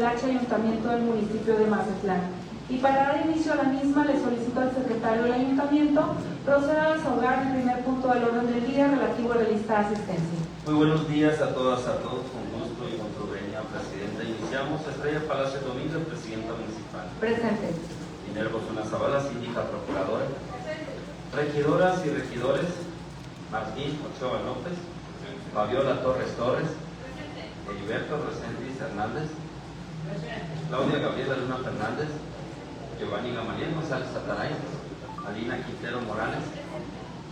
H Ayuntamiento del municipio de Mazatlán. Y para dar inicio a la misma, le solicito al secretario del Ayuntamiento proceda a desahogar el primer punto del orden del día relativo a la lista de asistencia. Muy buenos días a todas, a todos, con gusto y con su venia, Presidenta. Iniciamos. Estrella Palacio Domínguez, Presidenta Municipal. Presente. Minerva Osuna Zavala, Síndica Procuradora. Regidoras y regidores: Martín Ochoa López, Fabiola Torres Torres, Heriberto Reséndiz Hernández, Claudia Gabriela Luna Fernández, Giovanni Gamaliel González Ataray, Alina Quintero Morales,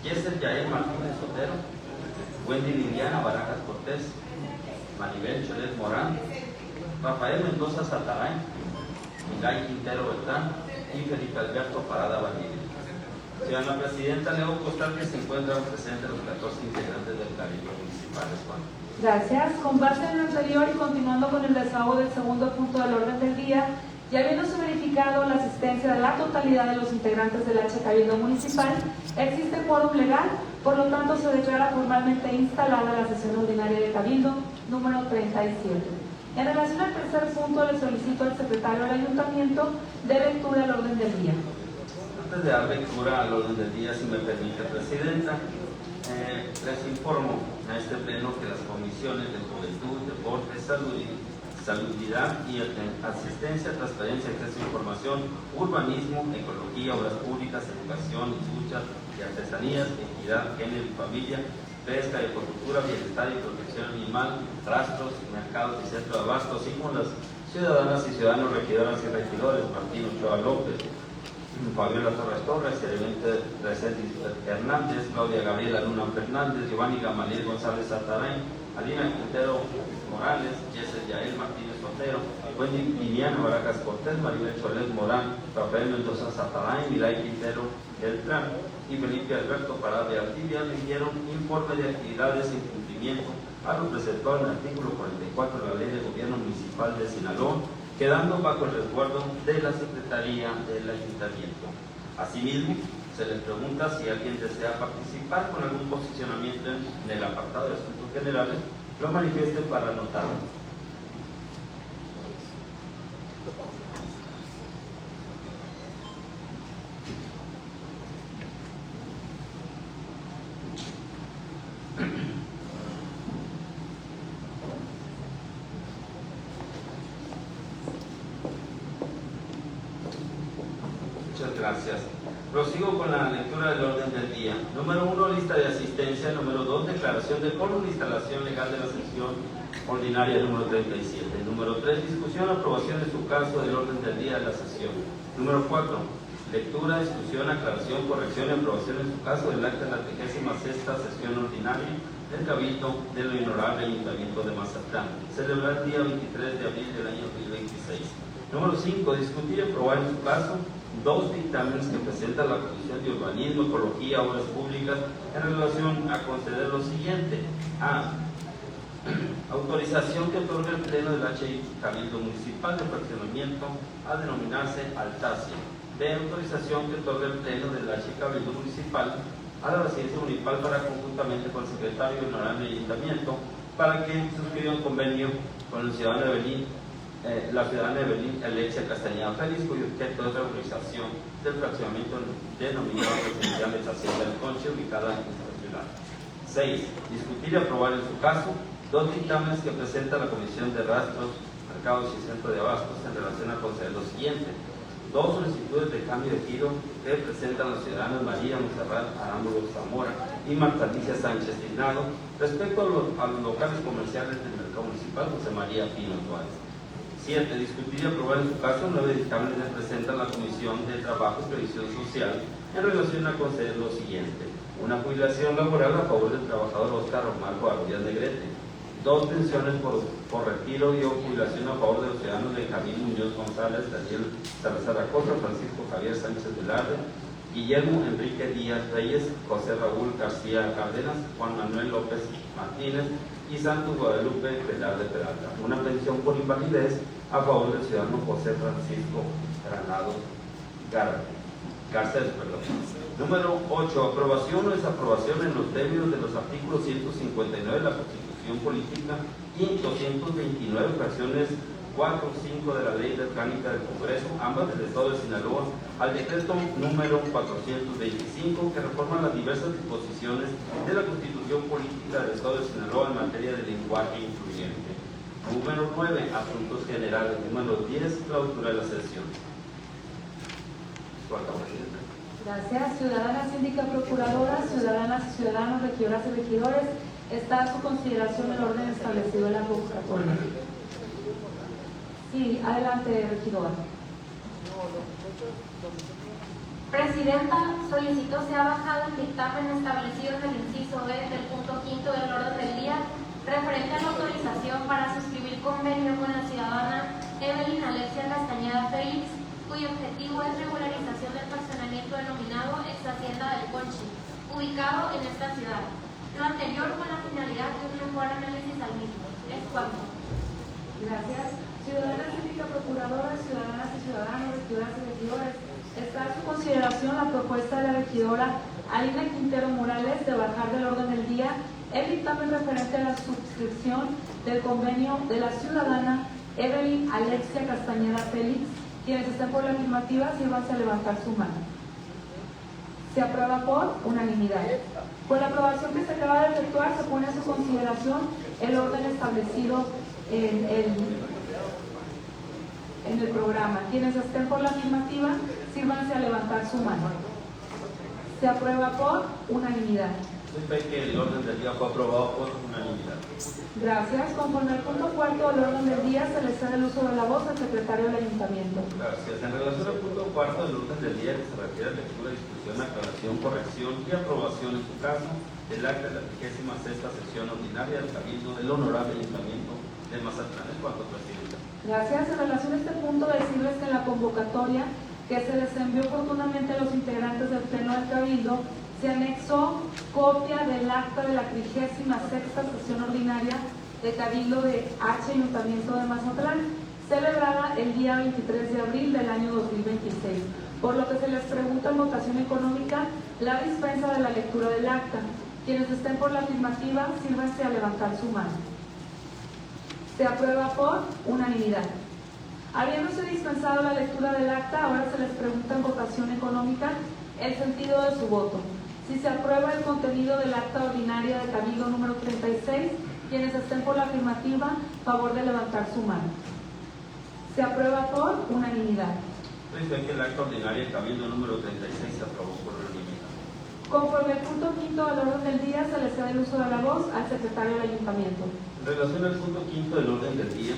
Yesel Yael Martínez Sotero, Wendy Liliana Barajas Cortés, Maribel Cholet Morán, Rafael Mendoza Sataray, Milay Quintero Beltrán y Felipe Alberto Parada Valdivia. Señora Presidenta, le hago constar que se encuentran presentes los 14 integrantes del Cabildo Municipal. Gracias. Con base en lo anterior y continuando con el desahogo del segundo punto del orden del día, y habiéndose verificado la asistencia de la totalidad de los integrantes del H Cabildo Municipal, existe quórum legal, por lo tanto se declara formalmente instalada la sesión ordinaria de Cabildo número 37. En relación al tercer punto, le solicito al secretario del Ayuntamiento de lectura al orden del día. Antes de dar lectura al orden del día, si me permite, Presidenta, les informo a este pleno que las comisiones de Juventud, Deporte, Salubridad y Asistencia, Transparencia, Acceso a Información, Urbanismo, Ecología, Obras Públicas, Educación, Industria y Artesanías, Equidad, Género y Familia, Pesca y Acuicultura, Bienestar y Protección Animal, Rastros, Mercados y Centro de Abasto, así como las ciudadanas y ciudadanos, regidoras y regidores: Martín Ochoa López, Fabiola Torres Torres, Heriberto Reséndiz Hernández, Claudia Gabriela Luna Fernández, Giovanni Gamaliel González Ataray, Alina Quintero Morales, Yesel Yael Martínez Sotero, Wendy Liliana Barajas Cortés, Maribel Cholet Morán, Rafael Mendoza Sataray, Milay Quintero Beltrán y Felipe Alberto Parada Valdivia rindieron informe de actividades en cumplimiento a lo preceptuado en el artículo 44 de la Ley de Gobierno Municipal de Sinaloa, quedando bajo el resguardo de la Secretaría del Ayuntamiento. Asimismo, se les pregunta si alguien desea participar con algún posicionamiento en el apartado de asuntos generales, lo manifieste para anotarlo. Muchas gracias. Prosigo con la lectura del orden del día. Número 1, lista de asistencia. Número 2, declaración de quórum de instalación legal de la sesión ordinaria número 37. Número 3, discusión, aprobación de su caso del orden del día de la sesión. Número 4, lectura, discusión, aclaración, corrección y aprobación en su caso del acta de la 36ª sesión ordinaria del Cabildo del Honorable Ayuntamiento de Mazatlán, celebrada el día 23 de abril del año 2026. Número 5, discutir y aprobar en su caso dos dictámenes que presenta la Comisión de Urbanismo, Ecología, Obras Públicas en relación a conceder lo siguiente: A. Autorización que otorga el Pleno del H Cabildo Municipal de Fraccionamiento a denominarse Altacia. B. Autorización que otorga el Pleno del H Cabildo Municipal a la Residencia Municipal para, conjuntamente con el Secretario del Honorable Ayuntamiento, para que suscriba un convenio con el ciudadano de Belín, la ciudadana de Belín Alexia Castañeda Félix, cuyo objeto es la organización del fraccionamiento denominado Residencial de Hacienda del Conche, ubicada en esta ciudad. 6. Discutir y aprobar en su caso dos dictámenes que presenta la Comisión de Rastros, Mercados y Centro de Abastos en relación a conceder lo siguiente: dos solicitudes de cambio de giro que presentan los ciudadanos María Monserrat Arámbulo Zamora y Marta Alicia Sánchez Tignado respecto a los locales comerciales del mercado municipal José María Pino Suárez. 7. Discutir y aprobar en su caso 9 dictámenes que presenta la Comisión de Trabajo y Previsión Social en relación a conceder lo siguiente: una jubilación laboral a favor del trabajador Óscar Romarco Arroyas Negrete, dos pensiones por retiro y o jubilación a favor de los ciudadanos Benjamín Muñoz González, Daniel Salazar Acosta, Francisco Javier Sánchez Velarde, Guillermo Enrique Díaz Reyes, José Raúl García Cárdenas, Juan Manuel López Martínez y Santos Guadalupe Velarde Peralta, una pensión por invalidez a favor del ciudadano José Francisco Granado Garcés. Número 8. Aprobación o desaprobación en los términos de los artículos 159 de la Constitución Política y 229 fracciones 4 o 5 de la Ley Orgánica del Congreso, ambas del Estado de Sinaloa, al decreto número 425 que reforma las diversas disposiciones de la Constitución Política del Estado de Sinaloa en materia de lenguaje incluyente. Número 9, asuntos generales. Número 10, clausura de la sesión. Cuarta presidenta. Gracias. Ciudadana síndica procuradora, ciudadanas y ciudadanos, regidoras y regidores, está a su consideración el orden establecido en la convocatoria. Sí, adelante, regidora. Presidenta, solicito sea bajado el dictamen establecido en el inciso B del punto 5 del orden del día referente a la autorización para suscribir convenio con la ciudadana Evelyn Alexia Castañeda Félix, cuyo objetivo es regularización del fraccionamiento denominado ex Hacienda del Conchi, ubicado en esta ciudad. Lo anterior con la finalidad de un mejor análisis al mismo. Es cuanto. Gracias. Ciudadana síndica procuradora, ciudadanas y ciudadanos, regidoras y regidores, está a su consideración la propuesta de la regidora Alina Quintero Morales de bajar del orden del día el dictamen referente a la suscripción del convenio de la ciudadana Evelyn Alexia Castañeda Félix. Quienes estén por la afirmativa, sírvanse a levantar su mano. Se aprueba por unanimidad. Con la aprobación que se acaba de efectuar, se pone a su consideración el orden establecido en el programa. Quienes estén por la afirmativa, sírvanse a levantar su mano. Se aprueba por unanimidad. Ve que el orden del día fue aprobado por unanimidad. Gracias. Conforme al punto 4 del orden del día, se le cede el uso de la voz al secretario del ayuntamiento. Gracias. En relación al punto 4 del orden del día, que se refiere a lectura, discusión, aclaración, corrección y aprobación, en su caso, del acta de la 36ª sesión ordinaria del Cabildo del Honorable Ayuntamiento de Mazatlán. Es cuanto, presidenta. Gracias. En relación a este punto, decirles que en la convocatoria que se les envió oportunamente a los integrantes del Pleno del Cabildo, se anexó copia del acta de la 36ª sesión ordinaria de Cabildo de H Ayuntamiento de Mazatlán, celebrada el día 23 de abril del año 2026, por lo que se les pregunta en votación económica la dispensa de la lectura del acta. Quienes estén por la afirmativa, sírvanse a levantar su mano. Se aprueba por unanimidad. Habiéndose dispensado la lectura del acta, ahora se les pregunta en votación económica el sentido de su voto. Si se aprueba el contenido del acta ordinaria de Cabildo número 36, quienes estén por la afirmativa, favor de levantar su mano. Se aprueba por unanimidad. Ve que el acta ordinaria de Cabildo número 36 se aprobó por unanimidad. Conforme al punto 5 del orden del día, se le cede el uso de la voz al secretario del ayuntamiento. En relación al punto 5 del orden del día,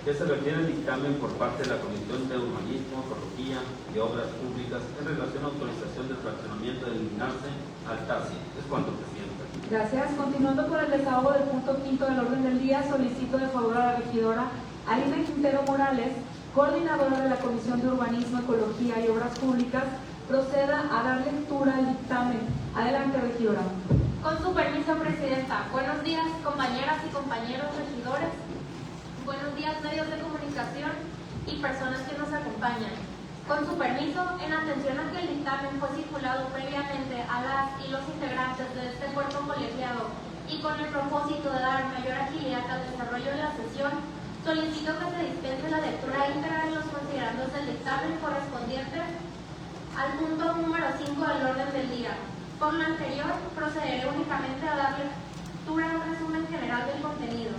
que se refiere al dictamen por parte de la Comisión de Urbanismo, Ecología y Obras Públicas en relación a autorización del fraccionamiento de eliminarse al TASI. Es cuanto, presidenta. Gracias. Continuando con el desahogo del punto 5 del orden del día, solicito de favor a la regidora Alina Quintero Morales, coordinadora de la Comisión de Urbanismo, Ecología y Obras Públicas, proceda a dar lectura al dictamen. Adelante, regidora. Con su permiso, presidenta. Buenos días, compañeras y compañeros regidores. Buenos días, medios de comunicación y personas que nos acompañan. Con su permiso, en atención a que el dictamen fue circulado previamente a las y los integrantes de este cuerpo colegiado y con el propósito de dar mayor agilidad al desarrollo de la sesión, solicito que se dispense la lectura íntegra de los considerandos del dictamen correspondiente al punto número 5 del orden del día. Por lo anterior, procederé únicamente a dar lectura a un resumen general del contenido.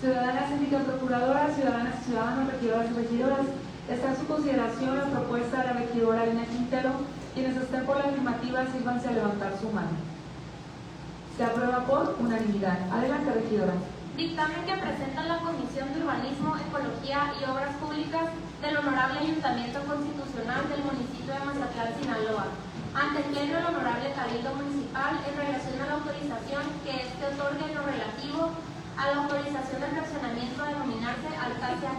Ciudadana síndica procuradora, ciudadanas y ciudadanos, regidoras y regidoras, está en su consideración la propuesta de la regidora Alina Quintero. Quienes estén por la afirmativa, sírvanse a levantar su mano. Se aprueba por unanimidad. Adelante, regidora. Dictamen que presenta la Comisión de Urbanismo, Ecología y Obras Públicas del Honorable Ayuntamiento Constitucional del municipio de Mazatlán, Sinaloa, ante el Pleno del Honorable Cabildo Municipal en relación a la autorización que éste otorgue en lo relativo a la autorización del fraccionamiento a denominarse Altasia,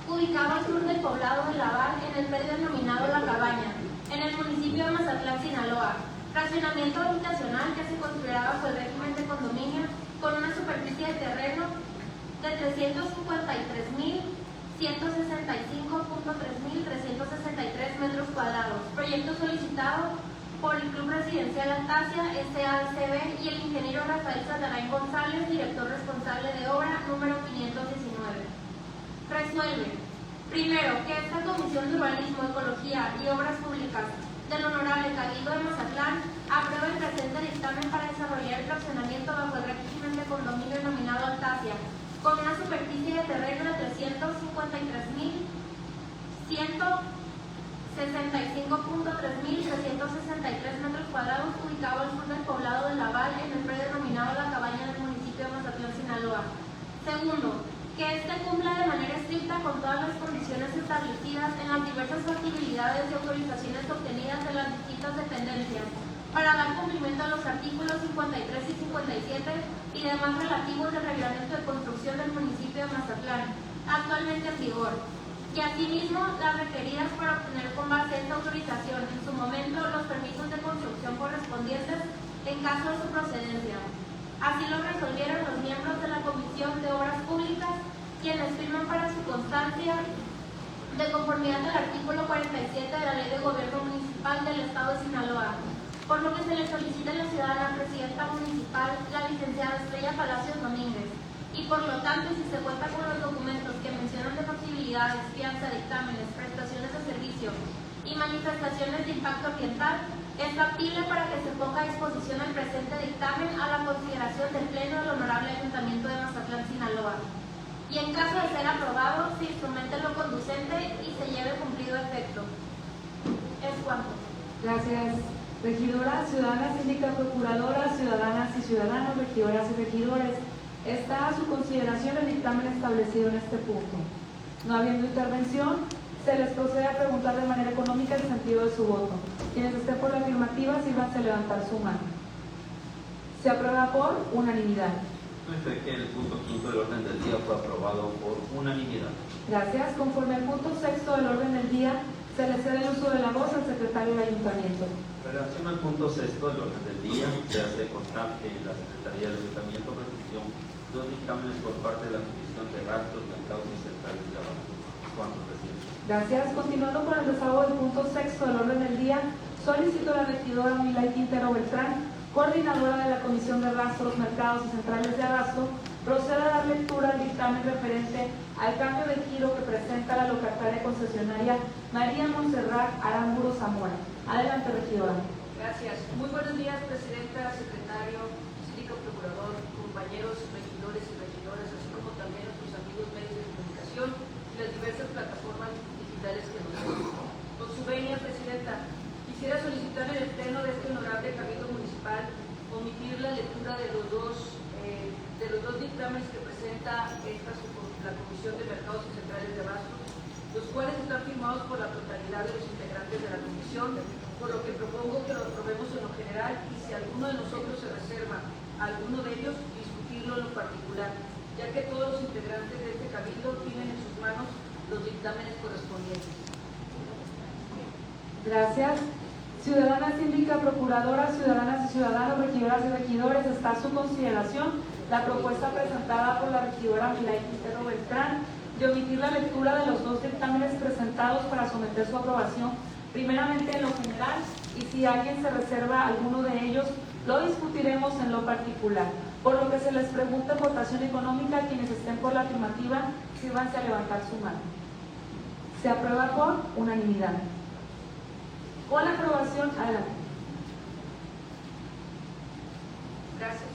ubicado al sur del poblado de Lavar, en el predio denominado La Cabaña, en el municipio de Mazatlán, Sinaloa. Fraccionamiento habitacional que se construirá bajo el régimen de condominio con una superficie de terreno de 353.165.3.363 metros cuadrados. Proyecto solicitado por el Club Residencial Altasia, SADCB, y el ingeniero Rafael Satarain González, director responsable de obra, número 519. Resuelve. Primero, que esta Comisión de Urbanismo, Ecología y Obras Públicas del Honorable Cabildo de Mazatlán aprueba el presente dictamen para desarrollar el fraccionamiento bajo el régimen de condominio denominado Altasia, con una superficie de terreno de 353.165.3.363 metros cuadrados, ubicado al sur del poblado de Laval, en el predio denominado La Cabaña del municipio de Mazatlán, Sinaloa. Segundo, que éste cumpla de manera estricta con todas las condiciones establecidas en las diversas facilidades y autorizaciones obtenidas de las distintas dependencias para dar cumplimiento a los artículos 53 y 57 y demás relativos del reglamento de construcción del municipio de Mazatlán, actualmente en vigor, y asimismo las requeridas para obtener con base a esta autorización en su momento los permisos de construcción correspondientes en caso de su procedencia. Así lo resolvieron los miembros de la Comisión de Obras Públicas, quienes firman para su constancia de conformidad al artículo 47 de la Ley de Gobierno Municipal del Estado de Sinaloa, por lo que se le solicita a la ciudadana presidenta municipal, la licenciada Estrella Palacios Domínguez, y por lo tanto, si se cuenta con los documentos que mencionan de facilidades, fianza, dictámenes, prestaciones de servicio y manifestaciones de impacto ambiental, es factible para que se ponga a disposición el presente dictamen a la consideración del Pleno del Honorable Ayuntamiento de Mazatlán, Sinaloa. Y en caso de ser aprobado, se instrumente lo conducente y se lleve cumplido efecto. Es cuanto. Gracias, regidora. Ciudadana, síndica, procuradora, ciudadanas y ciudadanos, regidoras y regidores. Está a su consideración el dictamen establecido en este punto. No habiendo intervención, se les procede a preguntar de manera económica el sentido de su voto. Quienes estén por la afirmativa, sírvanse a levantar su mano. Se aprueba por unanimidad. No es que el punto quinto del orden del día fue aprobado por unanimidad. Gracias. Conforme al punto sexto del orden del día, se le cede el uso de la voz al secretario del ayuntamiento. En relación al punto sexto del orden del día, se hace constar que la Secretaría del Ayuntamiento recibió dos dictámenes por parte de la Comisión de Gastos, Mercados y Centrales de Abasto. ¿Cuánto, presidente? Gracias. Continuando con el desahogo del punto sexto del orden del día, solicito a la regidora Milay Quintero Beltrán, coordinadora de la Comisión de Rastros, Mercados y Centrales de Abasto, proceda a dar lectura al dictamen referente al cambio de giro que presenta la locataria concesionaria María Montserrat Aramburu Zamora. Adelante, regidora. Gracias. Muy buenos días, presidenta, secretario, síndico, procurador, compañeros, regidores y regidoras, así como también nuestros amigos medios de comunicación y las diversas plataformas digitales que nos ven. Con su venia, presidenta, quisiera solicitar en el pleno de este honorable Cabildo Municipal omitir la lectura de los dos dictámenes que presenta la Comisión de Mercados y Centrales de Abasto, los cuales están firmados por la totalidad de los integrantes de la Comisión, por lo que propongo que lo aprobemos en lo general y si alguno de nosotros se reserva a alguno de ellos, discutirlo en lo particular, ya que todos los integrantes de este Cabildo tienen en sus manos los dictámenes correspondientes. Gracias. Ciudadana, síndica, procuradora, ciudadanas y ciudadanos, regidoras y regidores, está a su consideración la propuesta presentada por la regidora Milay Quintero Beltrán de omitir la lectura de los dos dictámenes presentados para someter su aprobación, primeramente en lo general, y si alguien se reserva alguno de ellos, lo discutiremos en lo particular. Por lo que se les pregunta en votación económica, quienes estén por la afirmativa, sírvanse a levantar su mano. Se aprueba por unanimidad. Con la aprobación, adelante. Gracias.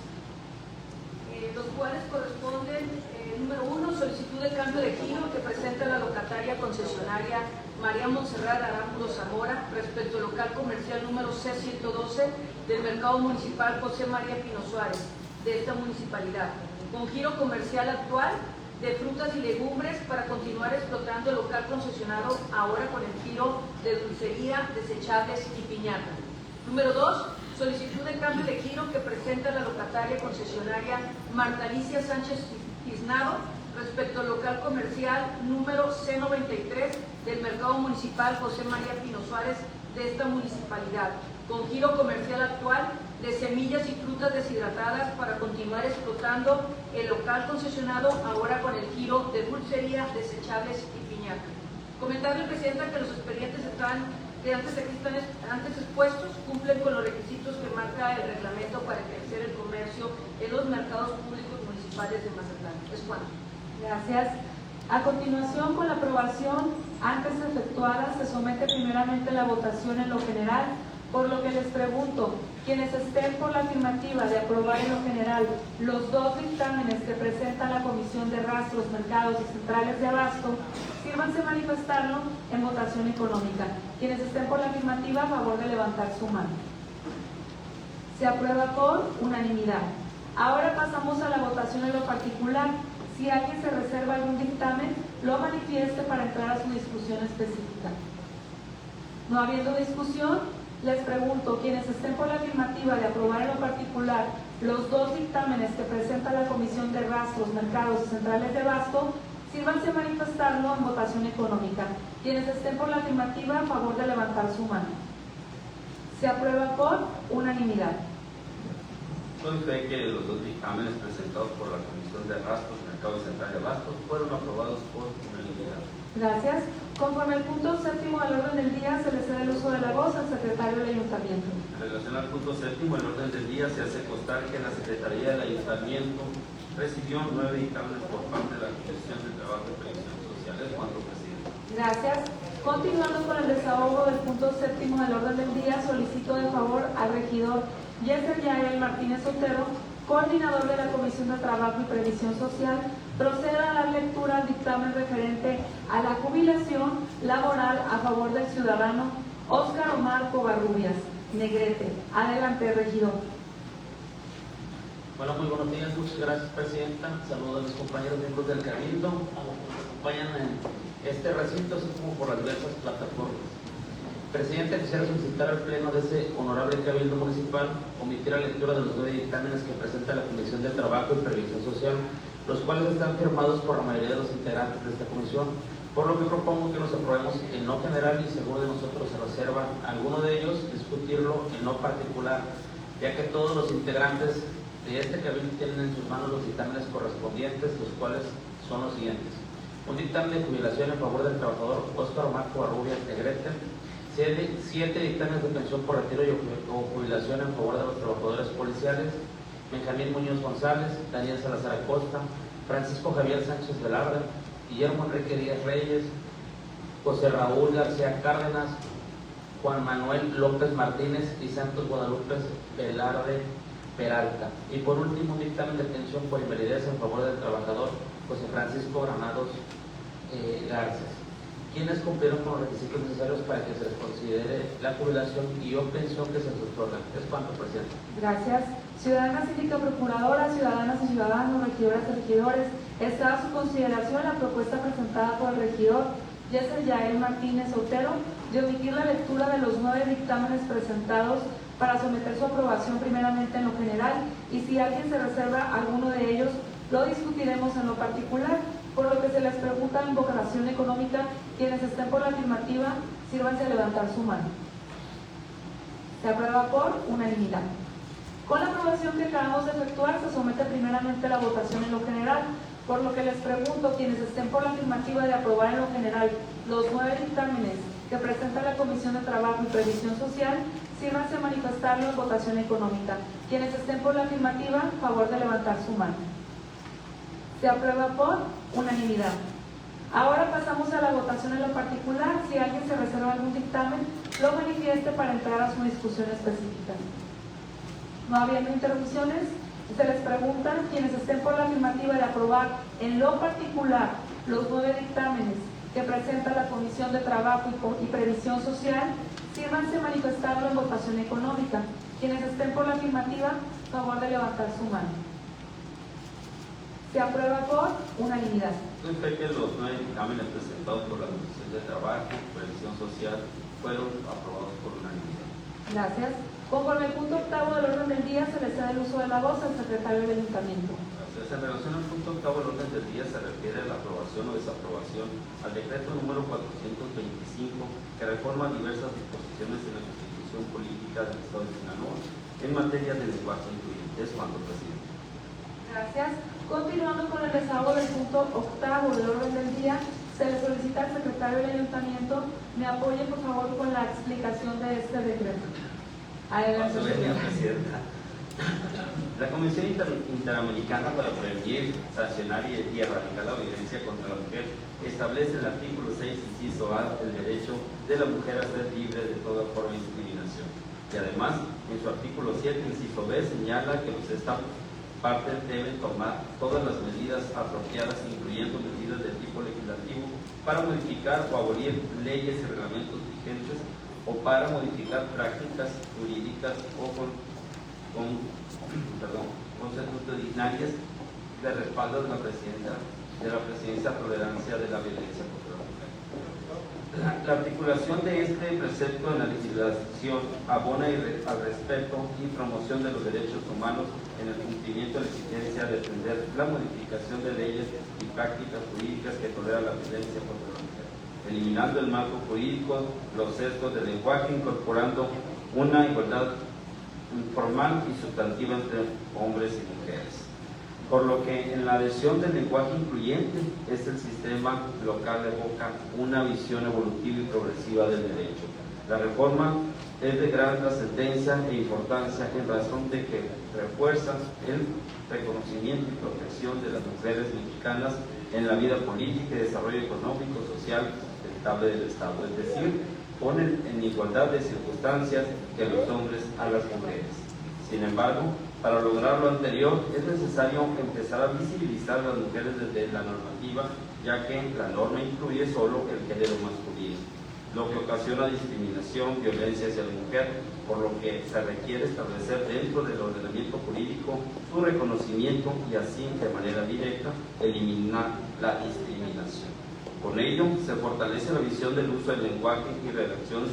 Los cuales corresponden, número 1, solicitud de cambio de giro que presenta la locataria concesionaria María Montserrat Aramburu Zamora respecto al local comercial número C112 del Mercado Municipal José María Pino Suárez de esta municipalidad, con giro comercial actual de frutas y legumbres para continuar explotando el local concesionado ahora con el giro de dulcería, desechables y piñata. Número 2, solicitud de cambio de giro que presenta la locataria concesionaria Marta Alicia Sánchez Tiznado respecto al local comercial número C93 del Mercado Municipal José María Pino Suárez de esta municipalidad, con giro comercial actual de semillas y frutas deshidratadas para continuar explotando el local concesionado ahora con el giro de dulcería, desechables y piñata. Comentarle, Presidenta, que los expedientes antes expuestos cumplen en los mercados públicos municipales de Mazatlán. Es cuanto. Gracias. A continuación, con la aprobación antes efectuada, se somete primeramente la votación en lo general, por lo que les pregunto, quienes estén por la afirmativa de aprobar en lo general los dos dictámenes que presenta la Comisión de Rastros, Mercados y Centrales de Abasto, sírvanse manifestarlo en votación económica. Quienes estén por la afirmativa, a favor de levantar su mano. Se aprueba por unanimidad. Ahora pasamos a la votación en lo particular. Si alguien se reserva algún dictamen, lo manifieste para entrar a su discusión específica. No habiendo discusión, les pregunto, quienes estén por la afirmativa de aprobar en lo particular los dos dictámenes que presenta la Comisión de Rastros, Mercados y Centrales de Abasto, sírvanse manifestarlo en votación económica. Quienes estén por la afirmativa, a favor de levantar su mano. Se aprueba por unanimidad. Doy fe que los dos dictámenes presentados por la Comisión de Rastros, Mercados y Central de Abasto fueron aprobados por unanimidad. Gracias. Conforme al punto séptimo del orden del día, se le cede el uso de la voz al secretario del Ayuntamiento. En relación al punto séptimo, el orden del día se hace constar que la Secretaría del Ayuntamiento recibió 9 dictámenes por parte de la Comisión de Trabajo y Previsión Social. Es cuanto, presidente. Gracias. Continuando con el desahogo del punto séptimo del orden del día, solicito de favor al regidor Yeser Yael Martínez Otero, coordinador de la Comisión de Trabajo y Previsión Social, proceda a dar lectura al dictamen referente a la jubilación laboral a favor del ciudadano Óscar Omar Covarrubias, Negrete. Adelante, regidor. Bueno, muy buenos días, muchas gracias, presidenta. Saludos a mis compañeros miembros del Cabildo, a los que nos acompañan en este recinto, así como por las diversas plataformas. Presidente, quisiera solicitar al Pleno de ese honorable Cabildo Municipal omitir la lectura de los 9 dictámenes que presenta la Comisión de Trabajo y Previsión Social, los cuales están firmados por la mayoría de los integrantes de esta comisión, por lo que propongo que los aprobemos en lo general y si alguno de nosotros se reserva alguno de ellos, discutirlo en lo particular, ya que todos los integrantes de este Cabildo tienen en sus manos los dictámenes correspondientes, los cuales son los siguientes. Un dictamen de jubilación en favor del trabajador Óscar Omar Covarrubias Negrete, 7 dictámenes de pensión por retiro o jubilación en favor de los trabajadores policiales, Benjamín Muñoz González, Daniel Salazar Acosta, Francisco Javier Sánchez Velarde, Guillermo Enrique Díaz Reyes, José Raúl García Cárdenas, Juan Manuel López Martínez y Santos Guadalupe Velarde Peralta. Y por último, un dictamen de pensión por invalidez en favor del trabajador José Francisco Granados Garces, quienes cumplieron con los requisitos necesarios para que se les considere la jubilación y o pensión que se les otorga. Es cuanto, presidente. Gracias. Ciudadana Síndica Procuradora, ciudadanas y ciudadanos, regidoras y regidores, está a su consideración la propuesta presentada por el regidor Yeser Yael Martínez Otero de omitir la lectura de los 9 dictámenes presentados para someter su aprobación primeramente en lo general y si alguien se reserva alguno de ellos, lo discutiremos en lo particular, por lo que se les pregunta en vocación económica. Quienes estén por la afirmativa, sírvanse a levantar su mano. Se aprueba por unanimidad. Con la aprobación que acabamos de efectuar, se somete primeramente la votación en lo general, por lo que les pregunto, quienes estén por la afirmativa de aprobar en lo general los 9 dictámenes que presenta la Comisión de Trabajo y Previsión Social, sírvanse a manifestarlo en votación económica. Quienes estén por la afirmativa, favor de levantar su mano. Se aprueba por unanimidad. Ahora pasamos a la votación en lo particular. Si alguien se reserva algún dictamen, lo manifieste para entrar a su discusión específica. No habiendo interrupciones, se les pregunta, quienes estén por la afirmativa de aprobar en lo particular los 9 dictámenes que presenta la Comisión de Trabajo y Previsión Social, sírvanse manifestarlo en votación económica. Quienes estén por la afirmativa, favor de levantar su mano. Se aprueba por unanimidad. Doy fe que los 9 dictámenes presentados por la Comisión de Trabajo y Previsión Social fueron aprobados por unanimidad. Gracias. Conforme al punto octavo del orden del día, se le cede el uso de la voz al secretario del Ayuntamiento. Gracias. En relación al punto octavo del orden del día, se refiere a la aprobación o desaprobación al decreto número 425 que reforma diversas disposiciones en la Constitución Política del Estado de Sinaloa en materia de lenguaje incluyente. Es cuanto, presidente. Gracias. Continuando con el desahogo del punto octavo del orden del día, se le solicita al secretario del Ayuntamiento me apoye por favor con la explicación de este decreto. Adelante, Presidenta. La Convención Interamericana para Prevenir, Sancionar y Erradicar la Violencia contra la Mujer establece en el artículo 6, inciso A, el derecho de la mujer a ser libre de toda forma de discriminación. Y además, en su artículo 7, inciso B, señala que los Estados partes deben tomar todas las medidas apropiadas, incluyendo medidas de tipo legislativo, para modificar o abolir leyes y reglamentos vigentes o para modificar prácticas jurídicas o consuetudinarias de respaldo de la presidencia a tolerancia de la violencia contra la mujer. La articulación de este precepto en la legislación abona al respeto y promoción de los derechos humanos en el cumplimiento de la exigencia de defender la modificación de leyes y prácticas jurídicas que toleran la violencia contra la mujer, eliminando el marco jurídico, los sesgos del lenguaje, incorporando una igualdad formal y sustantiva entre hombres y mujeres. Por lo que en la adhesión del lenguaje incluyente, el sistema local evoca una visión evolutiva y progresiva del derecho. La reforma es de gran trascendencia e importancia en razón de que refuerza el reconocimiento y protección de las mujeres mexicanas en la vida política y desarrollo económico, social, estable del Estado, es decir, ponen en igualdad de circunstancias que los hombres a las mujeres. Sin embargo, para lograr lo anterior es necesario empezar a visibilizar a las mujeres desde la normativa, ya que la norma incluye solo el género masculino, lo que ocasiona discriminación, violencia hacia la mujer, por lo que se requiere establecer dentro del ordenamiento jurídico su reconocimiento y así, de manera directa, eliminar la discriminación. Con ello, se fortalece la visión del uso del lenguaje y redacción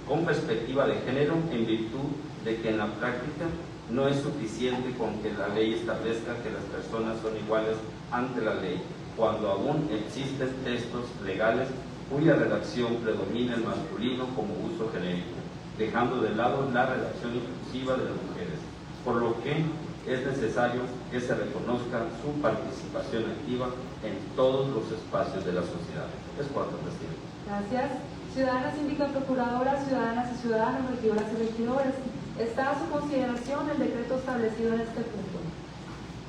con perspectiva de género, en virtud de que en la práctica no es suficiente con que la ley establezca que las personas son iguales ante la ley, cuando aún existen textos legales cuya redacción predomina el masculino como uso genérico, dejando de lado la redacción inclusiva de las mujeres, por lo que es necesario que se reconozca su participación activa en todos los espacios de la sociedad. Es cuanto, presidente. Gracias. Ciudadana Síndica Procuradora, ciudadanas y ciudadanos, regidoras y regidores, está a su consideración el decreto establecido en este punto.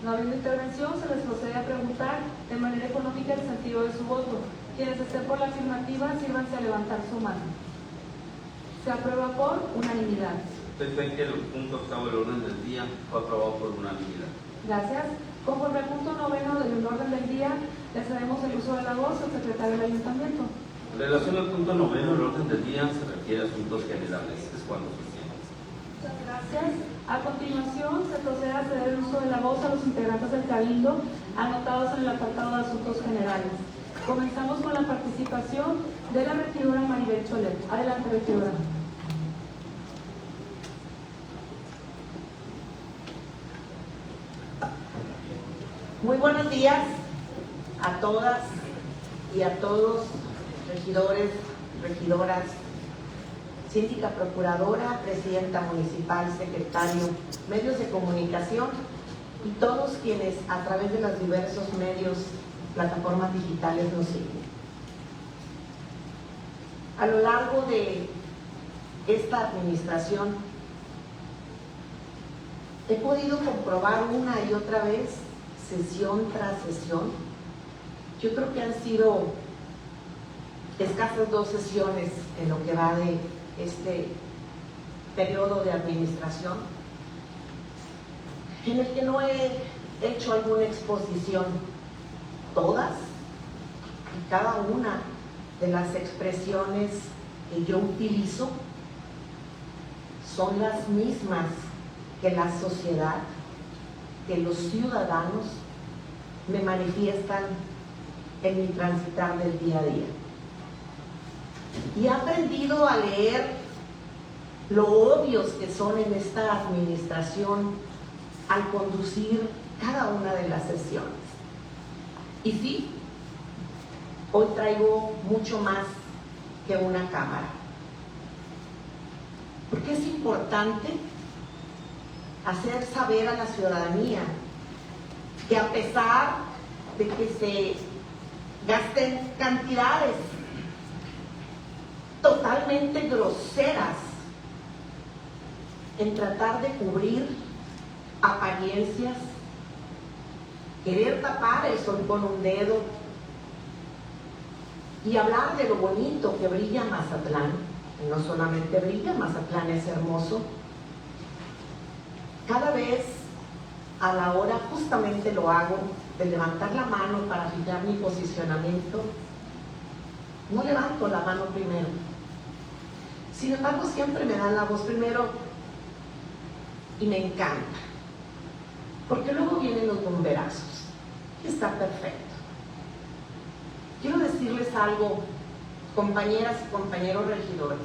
No habiendo intervención, se les procede a preguntar de manera económica el sentido de su voto. Quienes estén por la afirmativa, sírvanse a levantar su mano. Se aprueba por unanimidad. Perfecto, el punto octavo del orden del día fue aprobado por unanimidad. Gracias. Conforme al punto noveno del orden del día, le cedemos el uso de la voz al secretario del Ayuntamiento. En relación al punto noveno del orden del día, se refiere a asuntos generales. Es cuando se tiene. Muchas gracias. A continuación, se procede a ceder el uso de la voz a los integrantes del Cabildo anotados en el apartado de asuntos generales. Comenzamos con la participación de la regidora Maribel Cholet. Adelante, regidora. Muy buenos días a todas y a todos, regidores, regidoras, síndica procuradora, presidenta municipal, secretario, medios de comunicación y todos quienes a través de los diversos medios, plataformas digitales nos siguen. A lo largo de esta administración he podido comprobar una y otra vez, sesión tras sesión, yo creo que han sido escasas 2 sesiones en lo que va de este periodo de administración, en el que no he hecho alguna exposición. Todas y cada una de las expresiones que yo utilizo son las mismas que la sociedad, que los ciudadanos me manifiestan en mi transitar del día a día. Y he aprendido a leer lo obvios que son en esta administración al conducir cada una de las sesiones. Y sí, hoy traigo mucho más que una cámara, porque es importante hacer saber a la ciudadanía que a pesar de que se gasten cantidades totalmente groseras en tratar de cubrir apariencias, querer tapar el sol con un dedo y hablar de lo bonito que brilla Mazatlán. Y no solamente brilla, Mazatlán es hermoso. Cada vez a la hora, justamente lo hago, de levantar la mano para fijar mi posicionamiento, no levanto la mano primero. Sin embargo, siempre me dan la voz primero y me encanta, porque luego vienen los bomberazos y está perfecto. Quiero decirles algo, compañeras y compañeros regidores.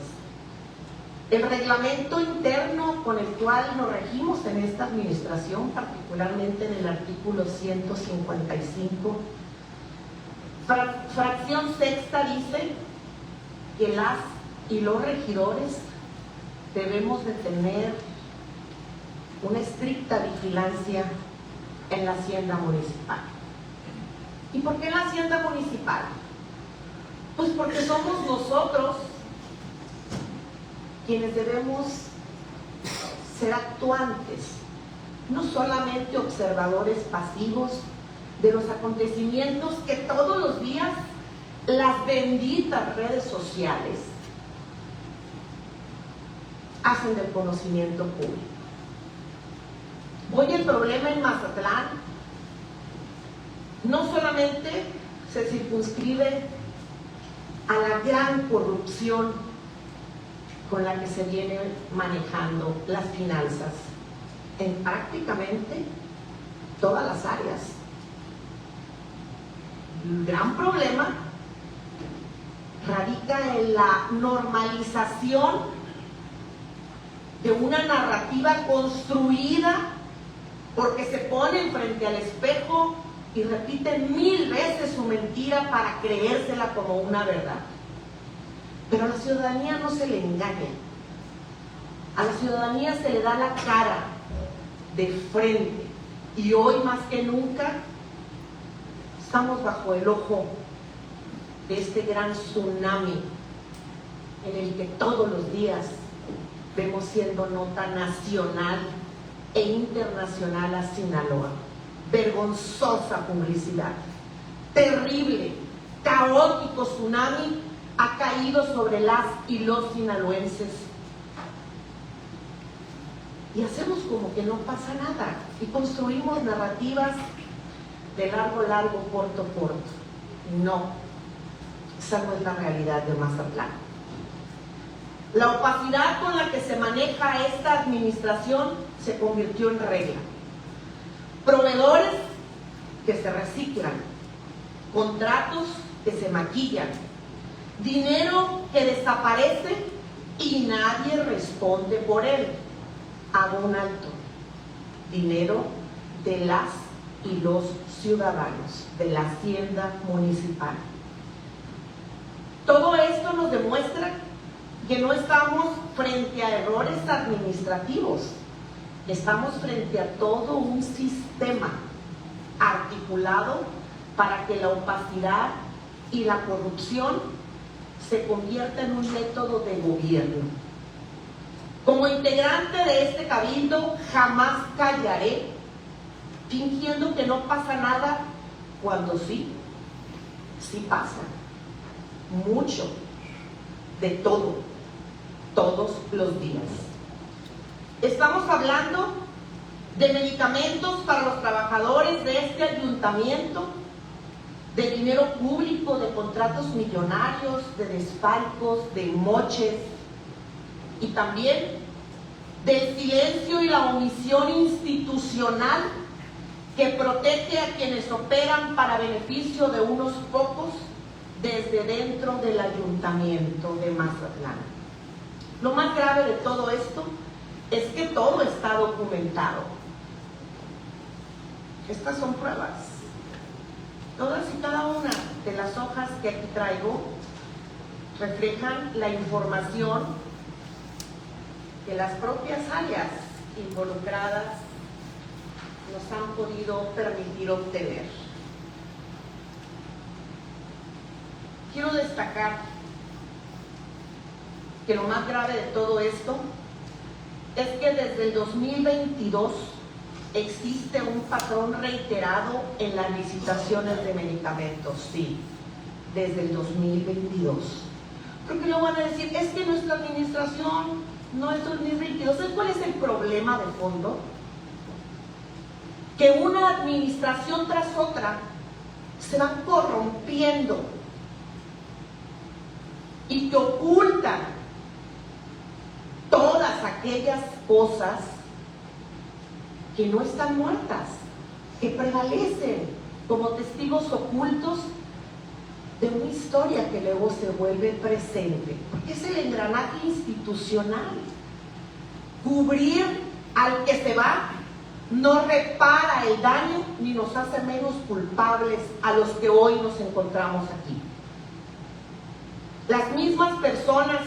El reglamento interno con el cual nos regimos en esta administración, particularmente en el artículo 155, fracción sexta, dice que las y los regidores debemos de tener una estricta vigilancia en la hacienda municipal. ¿Y por qué en la hacienda municipal? Pues porque somos nosotros quienes debemos ser actuantes, no solamente observadores pasivos de los acontecimientos que todos los días las benditas redes sociales hacen del conocimiento público. Hoy el problema en Mazatlán no solamente se circunscribe a la gran corrupción con la que se viene manejando las finanzas en prácticamente todas las áreas. El gran problema radica en la normalización de una narrativa construida porque se ponen frente al espejo y repiten 1000 veces su mentira para creérsela como una verdad. Pero a la ciudadanía no se le engaña. A la ciudadanía se le da la cara de frente. Y hoy más que nunca estamos bajo el ojo de este gran tsunami en el que todos los días vemos siendo nota nacional e internacional a Sinaloa. Vergonzosa publicidad, terrible, caótico tsunami ha caído sobre las y los sinaloenses. Y hacemos como que no pasa nada y construimos narrativas de largo, largo, corto, corto. No, esa no es la realidad de Mazatlán. La opacidad con la que se maneja esta administración se convirtió en regla. Proveedores que se reciclan, contratos que se maquillan, dinero que desaparece y nadie responde por él. Hago un alto. Dinero de las y los ciudadanos, de la hacienda municipal. Todo esto nos demuestra que no estamos frente a errores administrativos, estamos frente a todo un sistema articulado para que la opacidad y la corrupción se convierta en un método de gobierno. Como integrante de este cabildo jamás callaré, fingiendo que no pasa nada, cuando sí pasa. Mucho, de todo, todos los días. Estamos hablando de medicamentos para los trabajadores de este ayuntamiento, de dinero público, de contratos millonarios, de desfalcos, de moches, y también del silencio y la omisión institucional que protege a quienes operan para beneficio de unos pocos desde dentro del ayuntamiento de Mazatlán. Lo más grave de todo esto es que todo está documentado. Estas son pruebas. Todas y cada una de las hojas que aquí traigo reflejan la información que las propias áreas involucradas nos han podido permitir obtener. Quiero destacar que lo más grave de todo esto es que desde el 2022 ¿Existe un patrón reiterado en las licitaciones de medicamentos? Sí, desde el 2022. Creo que lo van a decir, es que nuestra administración no es 2022. ¿Sabes cuál es el problema de fondo? Que una administración tras otra se van corrompiendo y que ocultan todas aquellas cosas que no están muertas, que prevalecen como testigos ocultos de una historia que luego se vuelve presente, porque es el engranaje institucional. Cubrir al que se va no repara el daño ni nos hace menos culpables a los que hoy nos encontramos aquí. Las mismas personas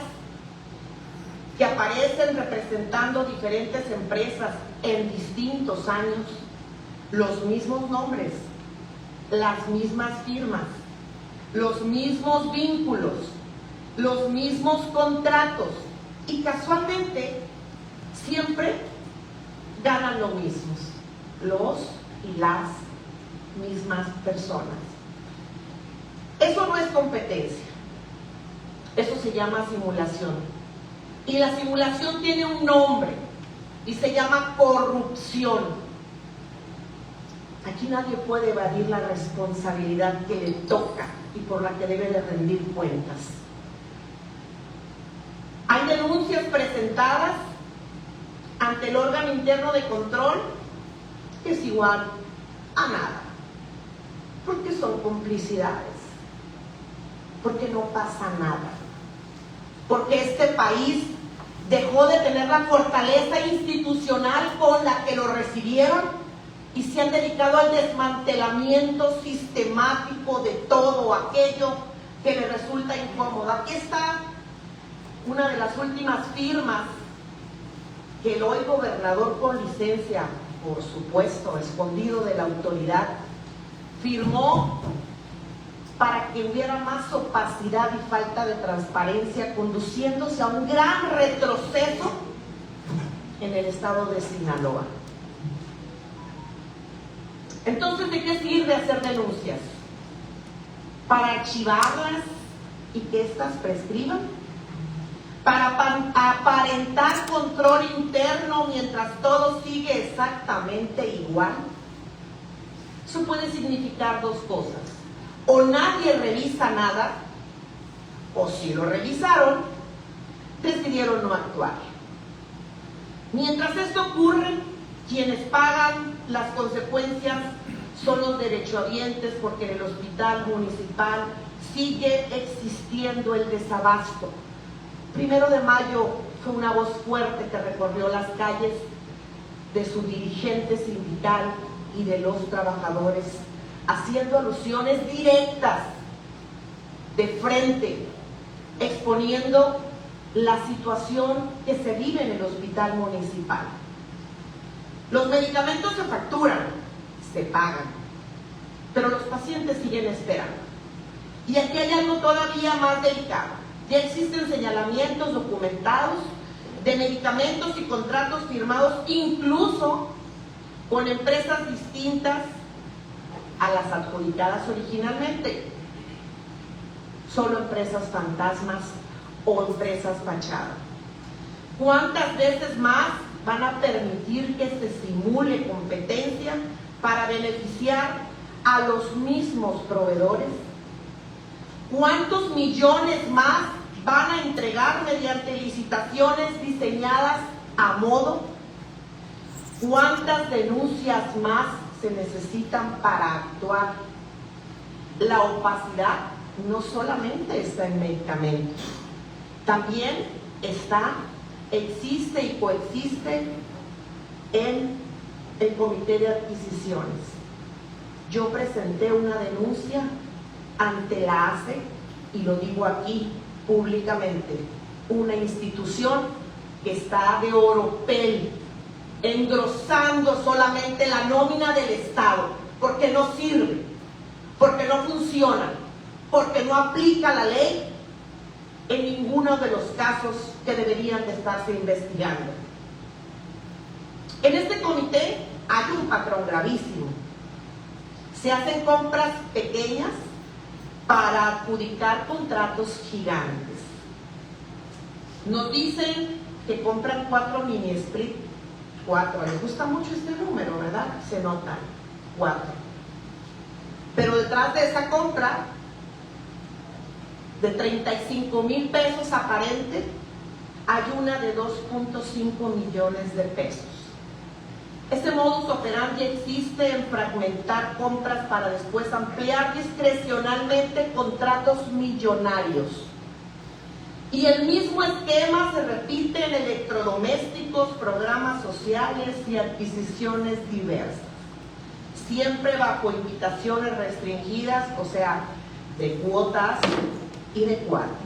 que aparecen representando diferentes empresas en distintos años, los mismos nombres, las mismas firmas, los mismos vínculos, los mismos contratos, y casualmente siempre ganan lo mismo, los y las mismas personas. Eso no es competencia, eso se llama simulación. Y la simulación tiene un nombre y se llama corrupción. Aquí nadie puede evadir la responsabilidad que le toca y por la que debe de rendir cuentas. Hay denuncias presentadas ante el órgano interno de control que es igual a nada, porque son complicidades, porque no pasa nada, porque este país dejó de tener la fortaleza institucional con la que lo recibieron y se han dedicado al desmantelamiento sistemático de todo aquello que le resulta incómodo. Aquí está una de las últimas firmas que el hoy gobernador con licencia, por supuesto, escondido de la autoridad, firmó para que hubiera más opacidad y falta de transparencia, conduciéndose a un gran retroceso en el estado de Sinaloa. Entonces, ¿de qué sirve hacer denuncias? ¿Para archivarlas y que éstas prescriban? ¿Para aparentar control interno mientras todo sigue exactamente igual? Eso puede significar dos cosas. O nadie revisa nada, o si lo revisaron, decidieron no actuar. Mientras esto ocurre, quienes pagan las consecuencias son los derechohabientes, porque en el hospital municipal sigue existiendo el desabasto. 1 de mayo fue una voz fuerte que recorrió las calles de su dirigente sindical y de los trabajadores, haciendo alusiones directas, de frente, exponiendo la situación que se vive en el hospital municipal. Los medicamentos se facturan, se pagan, pero los pacientes siguen esperando. Y aquí hay algo todavía más delicado. Ya existen señalamientos documentados de medicamentos y contratos firmados incluso con empresas distintas a las adjudicadas originalmente. Solo empresas fantasmas o empresas fachada. ¿Cuántas veces más van a permitir que se simule competencia para beneficiar a los mismos proveedores? ¿Cuántos millones más van a entregar mediante licitaciones diseñadas a modo? ¿Cuántas denuncias más se necesitan para actuar? La opacidad no solamente está en medicamentos, también existe y coexiste en el Comité de Adquisiciones. Yo presenté una denuncia ante la ACE, y lo digo aquí públicamente, una institución que está de oropel, engrosando solamente la nómina del Estado, porque no sirve, porque no funciona, porque no aplica la ley en ninguno de los casos que deberían de estarse investigando. En este comité hay un patrón gravísimo. Se hacen compras pequeñas para adjudicar contratos gigantes. Nos dicen que compran 4 mini split, 4, les gusta mucho este número, ¿verdad? Se nota, 4. Pero detrás de esa compra, de 35,000 pesos aparente, hay una de 2.5 millones de pesos. Este modus operandi existe en fragmentar compras para después ampliar discrecionalmente contratos millonarios. Y el mismo esquema se repite en electrodomésticos, programas sociales y adquisiciones diversas. Siempre bajo invitaciones restringidas, o sea, de cuotas y de cuartos.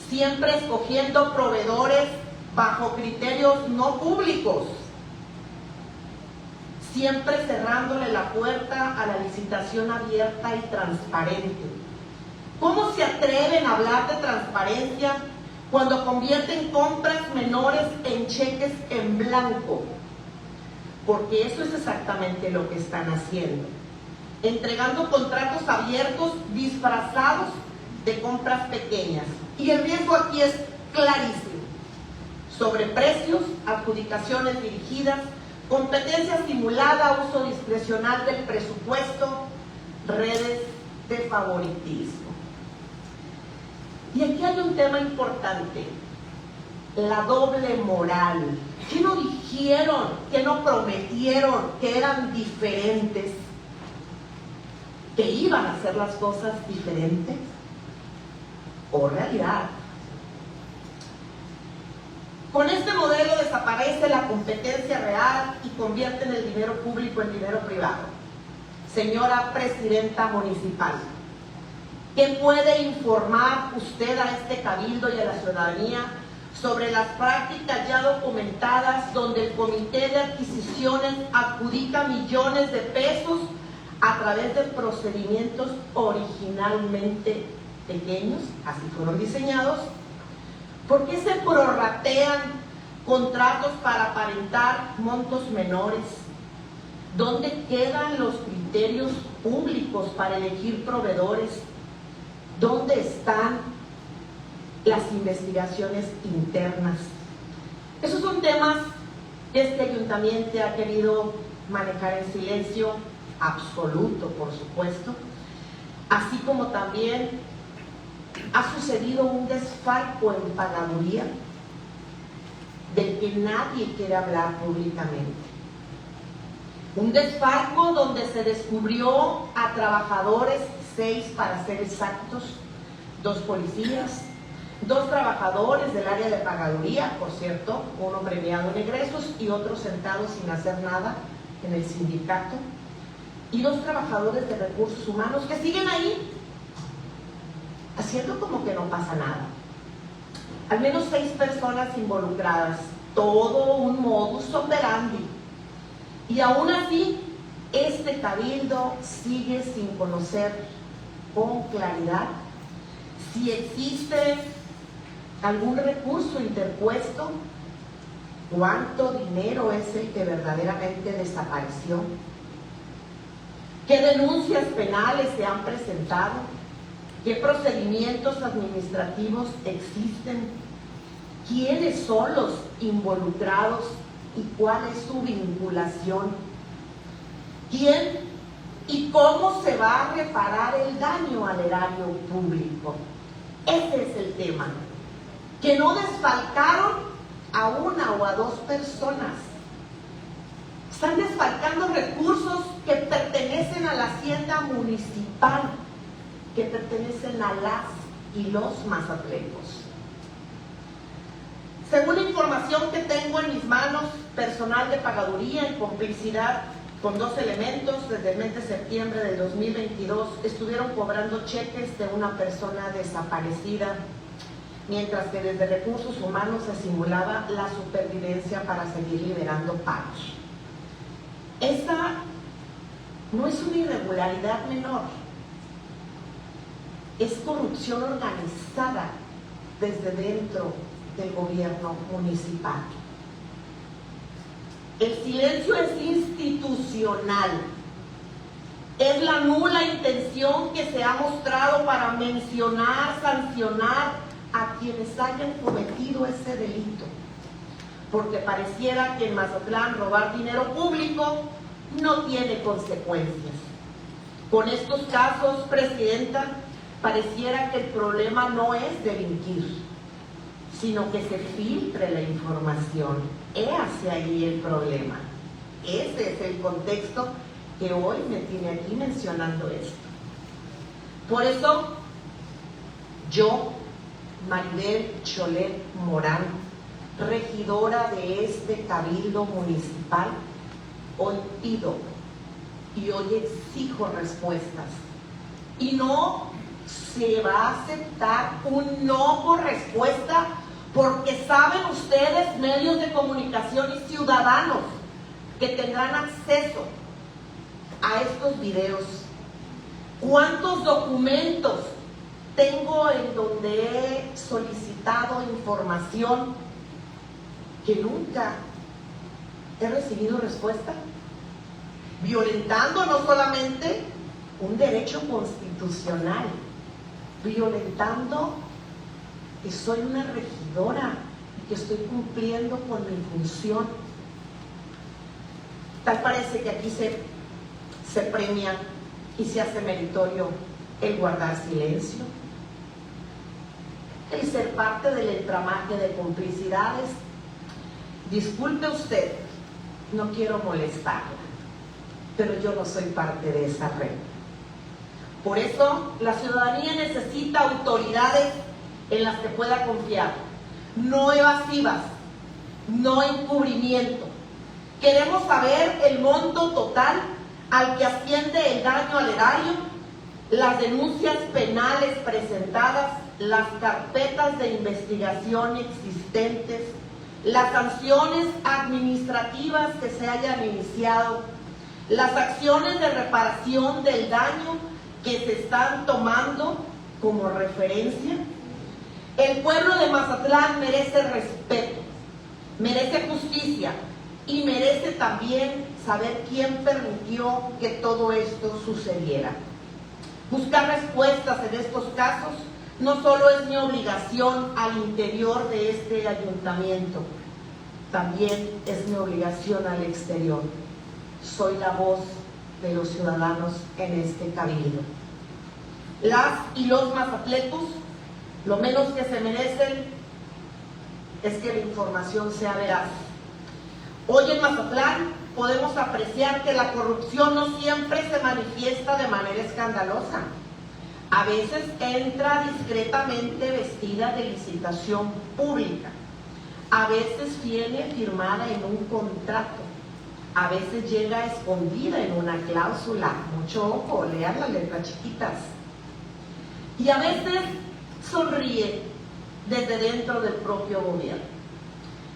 Siempre escogiendo proveedores bajo criterios no públicos. Siempre cerrándole la puerta a la licitación abierta y transparente. ¿Cómo se atreven a hablar de transparencia cuando convierten compras menores en cheques en blanco? Porque eso es exactamente lo que están haciendo. Entregando contratos abiertos disfrazados de compras pequeñas. Y el riesgo aquí es clarísimo. Sobreprecios, adjudicaciones dirigidas, competencia simulada, uso discrecional del presupuesto, redes de favoritismo. Y aquí hay un tema importante, la doble moral. ¿Qué no dijeron? ¿Qué no prometieron? Que eran diferentes, que iban a hacer las cosas diferentes, o realidad. Con este modelo desaparece la competencia real y convierten el dinero público en dinero privado. Señora Presidenta Municipal, ¿qué puede informar usted a este cabildo y a la ciudadanía sobre las prácticas ya documentadas donde el Comité de Adquisiciones adjudica millones de pesos a través de procedimientos originalmente pequeños, así fueron diseñados? ¿Por qué se prorratean contratos para aparentar montos menores? ¿Dónde quedan los criterios públicos para elegir proveedores? ¿Dónde están las investigaciones internas? Esos son temas que este ayuntamiento ha querido manejar en silencio absoluto, por supuesto, así como también ha sucedido un desfalco en pagaduría del que nadie quiere hablar públicamente. Un desfalco donde se descubrió a trabajadores, 6 para ser exactos, 2 policías, 2 trabajadores del área de pagaduría, por cierto, uno premiado en egresos y otro sentado sin hacer nada en el sindicato, y 2 trabajadores de recursos humanos que siguen ahí, haciendo como que no pasa nada. Al menos 6 personas involucradas, todo un modus operandi. Y aún así, este cabildo sigue sin conocer con claridad si existe algún recurso interpuesto, cuánto dinero es el que verdaderamente desapareció, qué denuncias penales se han presentado, qué procedimientos administrativos existen, quiénes son los involucrados y cuál es su vinculación, quién y cómo se va a reparar el daño al erario público. Ese es el tema, que no desfalcaron a 1 o a 2 personas, están desfalcando recursos que pertenecen a la hacienda municipal, que pertenecen a las y los mazatlecos. Según la información que tengo en mis manos, personal de pagaduría en complicidad con 2 elementos desde el mes de septiembre del 2022 estuvieron cobrando cheques de una persona desaparecida, mientras que desde recursos humanos se simulaba la supervivencia para seguir liberando pagos. Esta no es una irregularidad menor, es corrupción organizada desde dentro del gobierno municipal. El silencio es institucional. Es la nula intención que se ha mostrado para mencionar, sancionar a quienes hayan cometido ese delito. Porque pareciera que en Mazatlán robar dinero público no tiene consecuencias. Con estos casos, Presidenta, pareciera que el problema no es delinquir, sino que se filtre la información. Hacia ahí el problema. Ese es el contexto que hoy me tiene aquí mencionando esto. Por eso, yo, Maribel Cholet Morán, regidora de este Cabildo Municipal, hoy pido y hoy exijo respuestas. Y no se va a aceptar un no por respuesta, porque saben ustedes, medios de comunicación y ciudadanos, que tendrán acceso a estos videos. ¿Cuántos documentos tengo en donde he solicitado información que nunca he recibido respuesta? Violentando no solamente un derecho constitucional, violentando que soy una regidora y que estoy cumpliendo con mi función. Tal parece que aquí se premia y se hace meritorio el guardar silencio, el ser parte del entramaje de complicidades. Disculpe usted, no quiero molestarla, pero yo no soy parte de esa red. Por eso la ciudadanía necesita autoridades en las que pueda confiar, no evasivas, no encubrimiento. Queremos saber el monto total al que asciende el daño al erario, las denuncias penales presentadas, las carpetas de investigación existentes, las sanciones administrativas que se hayan iniciado, las acciones de reparación del daño que se están tomando como referencia. El pueblo de Mazatlán merece respeto, merece justicia y merece también saber quién permitió que todo esto sucediera. Buscar respuestas en estos casos no solo es mi obligación al interior de este ayuntamiento, también es mi obligación al exterior. Soy la voz de los ciudadanos en este cabildo. Las y los mazatlecos, lo menos que se merecen es que la información sea veraz. Hoy en Mazatlán podemos apreciar que la corrupción no siempre se manifiesta de manera escandalosa. A veces entra discretamente vestida de licitación pública. A veces viene firmada en un contrato. A veces llega escondida en una cláusula. Mucho ojo, lean las letras chiquitas. Y a veces sonríe desde dentro del propio gobierno.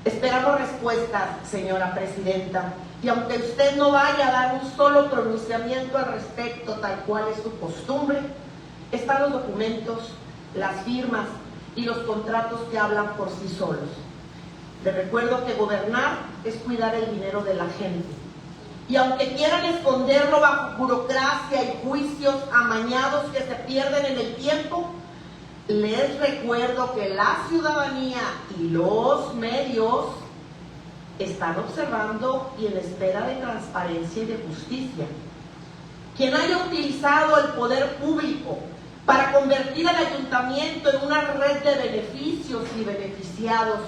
Esperamos respuestas, señora Presidenta, y aunque usted no vaya a dar un solo pronunciamiento al respecto, tal cual es su costumbre, están los documentos, las firmas y los contratos que hablan por sí solos. Les recuerdo que gobernar es cuidar el dinero de la gente. Y aunque quieran esconderlo bajo burocracia y juicios amañados que se pierden en el tiempo, les recuerdo que la ciudadanía y los medios están observando y en espera de transparencia y de justicia. Quien haya utilizado el poder público para convertir al ayuntamiento en una red de beneficios y beneficiados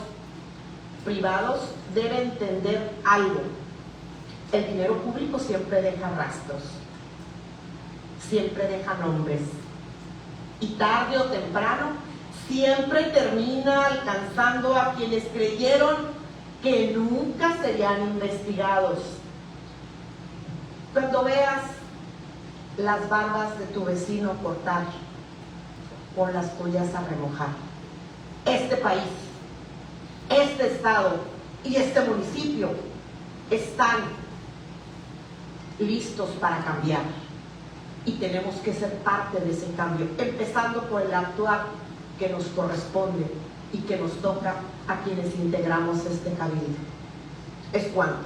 privados debe entender algo. El dinero público siempre deja rastros, siempre deja nombres. Y tarde o temprano siempre termina alcanzando a quienes creyeron que nunca serían investigados. Cuando veas las barbas de tu vecino cortar, pon las tuyas a remojar. Este país, este estado y este municipio están listos para cambiar. Y tenemos que ser parte de ese cambio, empezando por el actuar que nos corresponde y que nos toca a quienes integramos este cabildo. Es cuanto.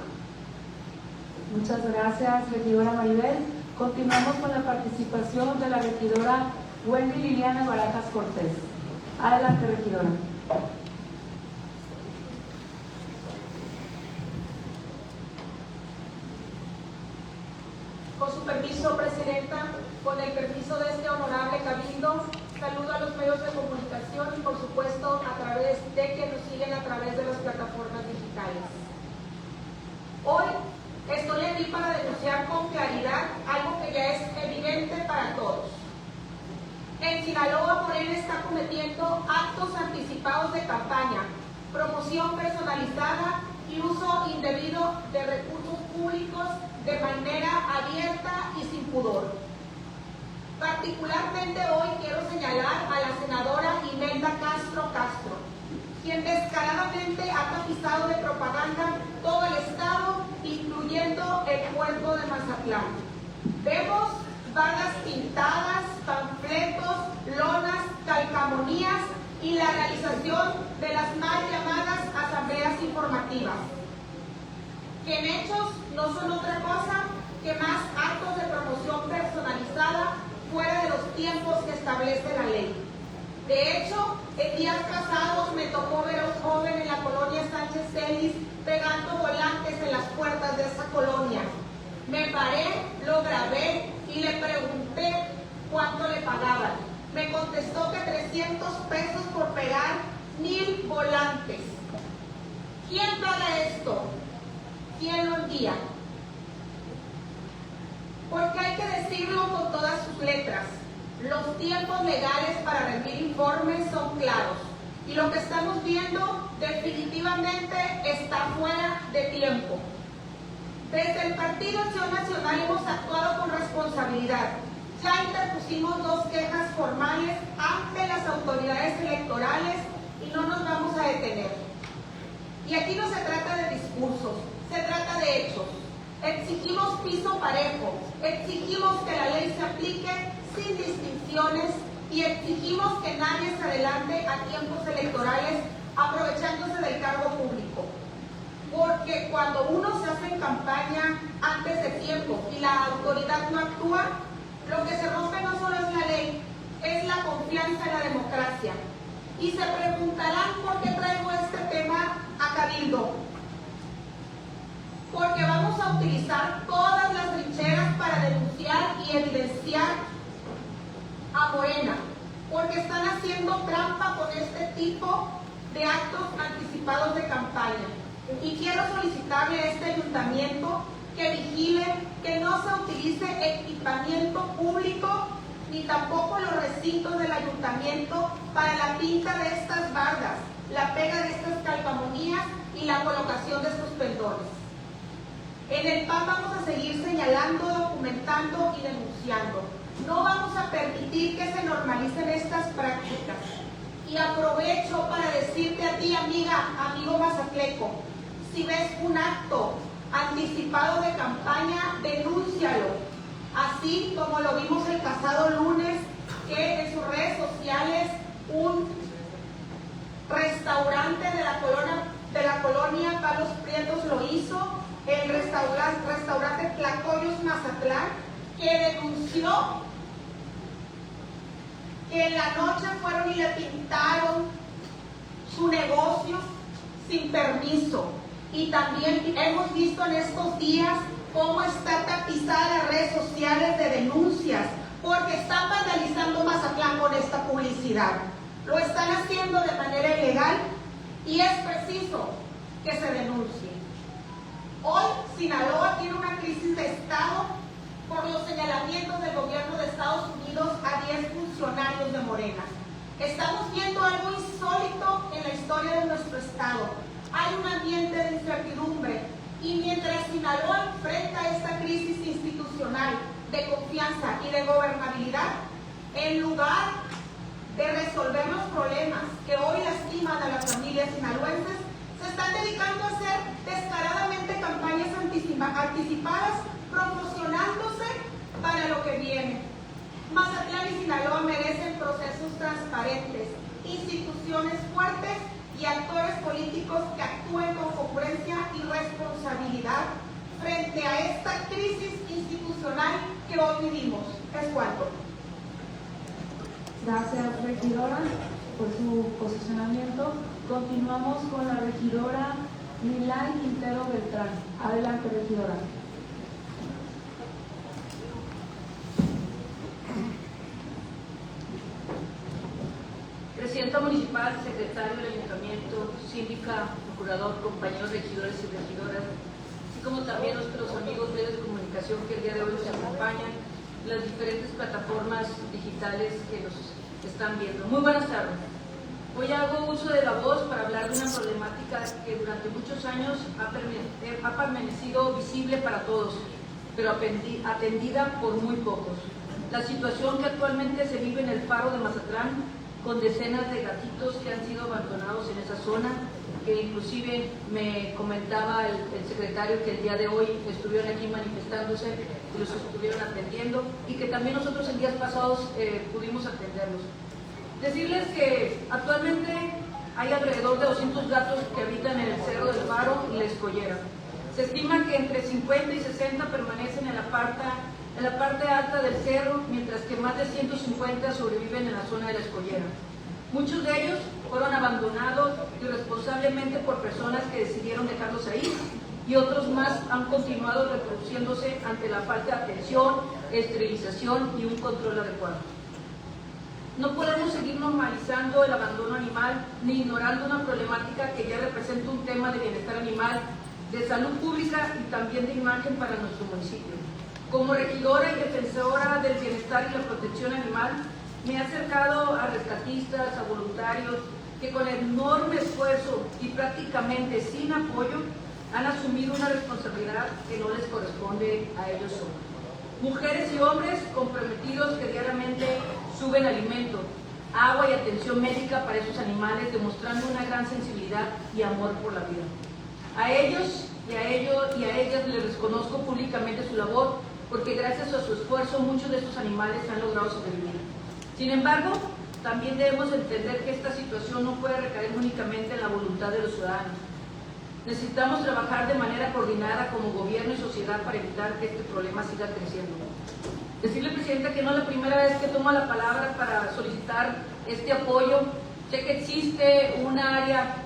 Muchas gracias, regidora Maribel. Continuamos con la participación de la regidora Wendy Liliana Barajas Cortés. Adelante, regidora. Con su permiso, Presidenta, con el permiso de este honorable cabildo, saludo a los medios de comunicación y, por supuesto, a través de quienes nos siguen a través de las plataformas digitales. Hoy estoy aquí para denunciar con claridad algo que ya es evidente para todos. En Sinaloa, Morena está cometiendo actos anticipados de campaña, promoción personalizada y uso indebido de recursos públicos de manera abierta y sin pudor. Particularmente hoy quiero señalar a la senadora Imelda Castro, quien descaradamente ha tapizado de propaganda todo el estado, incluyendo el puerto de Mazatlán. Vemos bardas pintadas, panfletos, lonas, calcamonías y la realización de las mal llamadas asambleas informativas, que en hechos no son otra cosa que más actos de promoción personalizada fuera de los tiempos que establece la ley. De hecho, en días pasados me tocó ver a un joven en la colonia Sánchez Celis pegando volantes en las puertas de esa colonia. Me paré, lo grabé y le pregunté cuánto le pagaban. Me contestó que 300 pesos por pegar 1000 volantes. ¿Quién paga esto? ¿Quién lo envía? Porque hay que decirlo con todas sus letras. Los tiempos legales para rendir informes son claros y lo que estamos viendo definitivamente está fuera de tiempo. Desde el Partido Acción Nacional hemos actuado con responsabilidad. Ya interpusimos 2 quejas formales ante las autoridades electorales y no nos vamos a detener. Y aquí no se trata de discursos, se trata de hechos. Exigimos piso parejo, exigimos que la ley se aplique sin distinciones y exigimos que nadie se adelante a tiempos electorales aprovechándose del cargo público. Porque cuando uno se hace en campaña antes de tiempo y la autoridad no actúa, lo que se rompe no solo es la ley, es la confianza en la democracia. Y se preguntarán por qué traigo este tema a Cabildo. Porque vamos a utilizar todas las trincheras para denunciar y evidenciar a Morena, porque están haciendo trampa con este tipo de actos anticipados de campaña. Y quiero solicitarle a este ayuntamiento que vigile que no se utilice equipamiento público ni tampoco los recintos del ayuntamiento para la pinta de estas bardas, la pega de estas calcamonías y la colocación de estos pendones. En el PAN vamos a seguir señalando, documentando y denunciando. No vamos a permitir que se normalicen estas prácticas. Y aprovecho para decirte a ti, amiga, amigo mazatleco, si ves un acto anticipado de campaña, denúncialo. Así como lo vimos el pasado lunes, que en sus redes sociales un restaurante de la colonia Palos Prietos lo hizo, el restaurante Tlacoyos Mazatlán, que denunció que en la noche fueron y le pintaron su negocio sin permiso. Y también hemos visto en estos días cómo está tapizada las redes sociales de denuncias, porque están vandalizando Mazatlán con esta publicidad. Lo están haciendo de manera ilegal y es preciso que se denuncie. Hoy Sinaloa tiene una crisis de Estado por los señalamientos del gobierno de Estados Unidos a 10 funcionarios de Morena. Estamos viendo algo insólito en la historia de nuestro Estado. Hay un ambiente de incertidumbre y mientras Sinaloa enfrenta esta crisis institucional de confianza y de gobernabilidad, en lugar de resolver los problemas que hoy lastiman a las familias sinaloenses, se están dedicando a hacer descaradamente campañas anticipadas, promocionándose para lo que viene. Mazatlán y Sinaloa merecen procesos transparentes, instituciones fuertes y actores políticos que actúen con congruencia y responsabilidad frente a esta hoy vivimos. ¿Es cuánto? Gracias, regidora, por su posicionamiento. Continuamos con la regidora Milay Quintero Beltrán. Adelante, regidora. Presidenta municipal, secretario del ayuntamiento, síndica, procurador, compañeros regidores y regidoras, así como también nuestros amigos medios de comunicación que el día de hoy nos acompañan, las diferentes plataformas digitales que nos están viendo. Muy buenas tardes. Hoy hago uso de la voz para hablar de una problemática que durante muchos años ha permanecido visible para todos, pero atendida por muy pocos. La situación que actualmente se vive en el Faro de Mazatlán, con decenas de gatitos que han sido abandonados en esa zona, que inclusive me comentaba el secretario que el día de hoy estuvieron aquí manifestándose y los estuvieron atendiendo, y que también nosotros en días pasados pudimos atenderlos. Decirles que actualmente hay alrededor de 200 gatos que habitan en el Cerro del Faro y la Escollera. Se estima que entre 50 y 60 permanecen en la parte alta del cerro, mientras que más de 150 sobreviven en la zona de la Escollera. Muchos de ellos fueron abandonados irresponsablemente por personas que decidieron dejarlos ahí, y otros más han continuado reproduciéndose ante la falta de atención, esterilización y un control adecuado. No podemos seguir normalizando el abandono animal ni ignorando una problemática que ya representa un tema de bienestar animal, de salud pública y también de imagen para nuestro municipio. Como regidora y defensora del bienestar y la protección animal, me he acercado a rescatistas, a voluntarios que con enorme esfuerzo y prácticamente sin apoyo han asumido una responsabilidad que no les corresponde a ellos solos. Mujeres y hombres comprometidos que diariamente suben alimento, agua y atención médica para esos animales, demostrando una gran sensibilidad y amor por la vida. A ellos y a ellas les reconozco públicamente su labor, porque gracias a su esfuerzo muchos de estos animales han logrado sobrevivir. Sin embargo, también debemos entender que esta situación no puede recaer únicamente en la voluntad de los ciudadanos. Necesitamos trabajar de manera coordinada como gobierno y sociedad para evitar que este problema siga creciendo. Decirle, Presidenta, que no es la primera vez que tomo la palabra para solicitar este apoyo. Sé que existe un área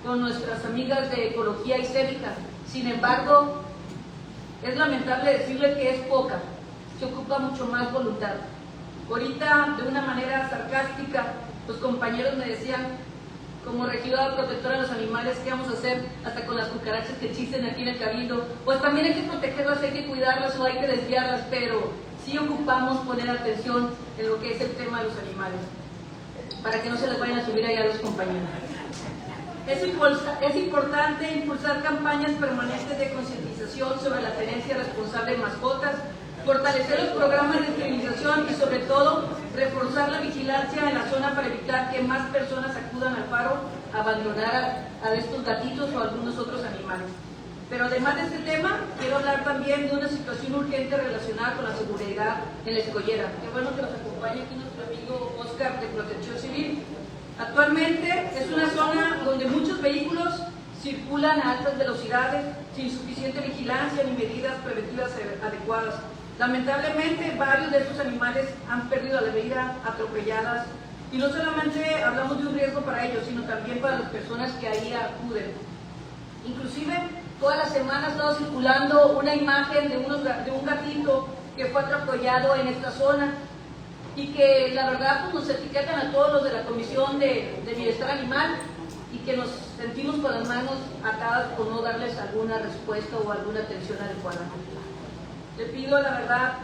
con nuestras amigas de Ecología y Cévica. Sin embargo, es lamentable decirle que es poca. Se ocupa mucho más voluntad. Ahorita, de una manera sarcástica, los compañeros me decían, como regidora protectora de los animales, ¿qué vamos a hacer hasta con las cucarachas que existen aquí en el Cabildo? Pues también hay que protegerlas, hay que cuidarlas o hay que desviarlas, pero sí ocupamos poner atención en lo que es el tema de los animales, para que no se les vayan a subir allá a los compañeros. Es importante impulsar campañas permanentes de concientización sobre la tenencia responsable de mascotas, fortalecer los programas de esterilización y sobre todo reforzar la vigilancia en la zona para evitar que más personas acudan al faro a abandonar a estos gatitos o a algunos otros animales. Pero además de este tema, quiero hablar también de una situación urgente relacionada con la seguridad en la Escollera. Qué bueno que nos acompañe aquí nuestro amigo Oscar de Protección Civil. Actualmente es una zona donde muchos vehículos circulan a altas velocidades sin suficiente vigilancia ni medidas preventivas adecuadas. Lamentablemente, varios de estos animales han perdido la vida atropelladas, y no solamente hablamos de un riesgo para ellos, sino también para las personas que ahí acuden. Inclusive, toda la semana ha estado circulando una imagen de un gatito que fue atropellado en esta zona, y que la verdad pues, nos etiquetan a todos los de la Comisión de Bienestar Animal, y que nos sentimos con las manos atadas por no darles alguna respuesta o alguna atención adecuada. Le pido, la verdad,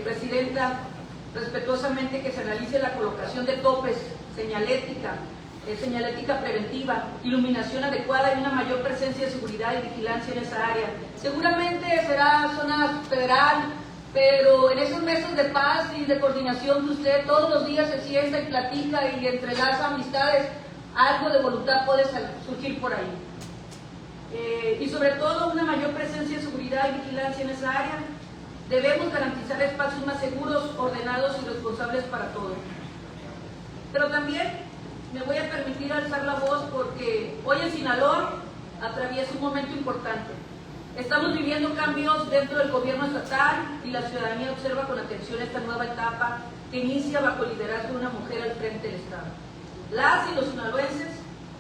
Presidenta, respetuosamente que se analice la colocación de topes, señalética preventiva, iluminación adecuada y una mayor presencia de seguridad y vigilancia en esa área. Seguramente será zona federal, pero en esos meses de paz y de coordinación que usted todos los días se sienta y platica y entrelaza amistades, algo de voluntad puede surgir por ahí. Y sobre todo una mayor presencia de seguridad y vigilancia en esa área. Debemos garantizar espacios más seguros, ordenados y responsables para todos. Pero también me voy a permitir alzar la voz porque hoy en Sinaloa atraviesa un momento importante. Estamos viviendo cambios dentro del gobierno estatal y la ciudadanía observa con atención esta nueva etapa que inicia bajo el liderazgo de una mujer al frente del Estado. Las y los sinaloenses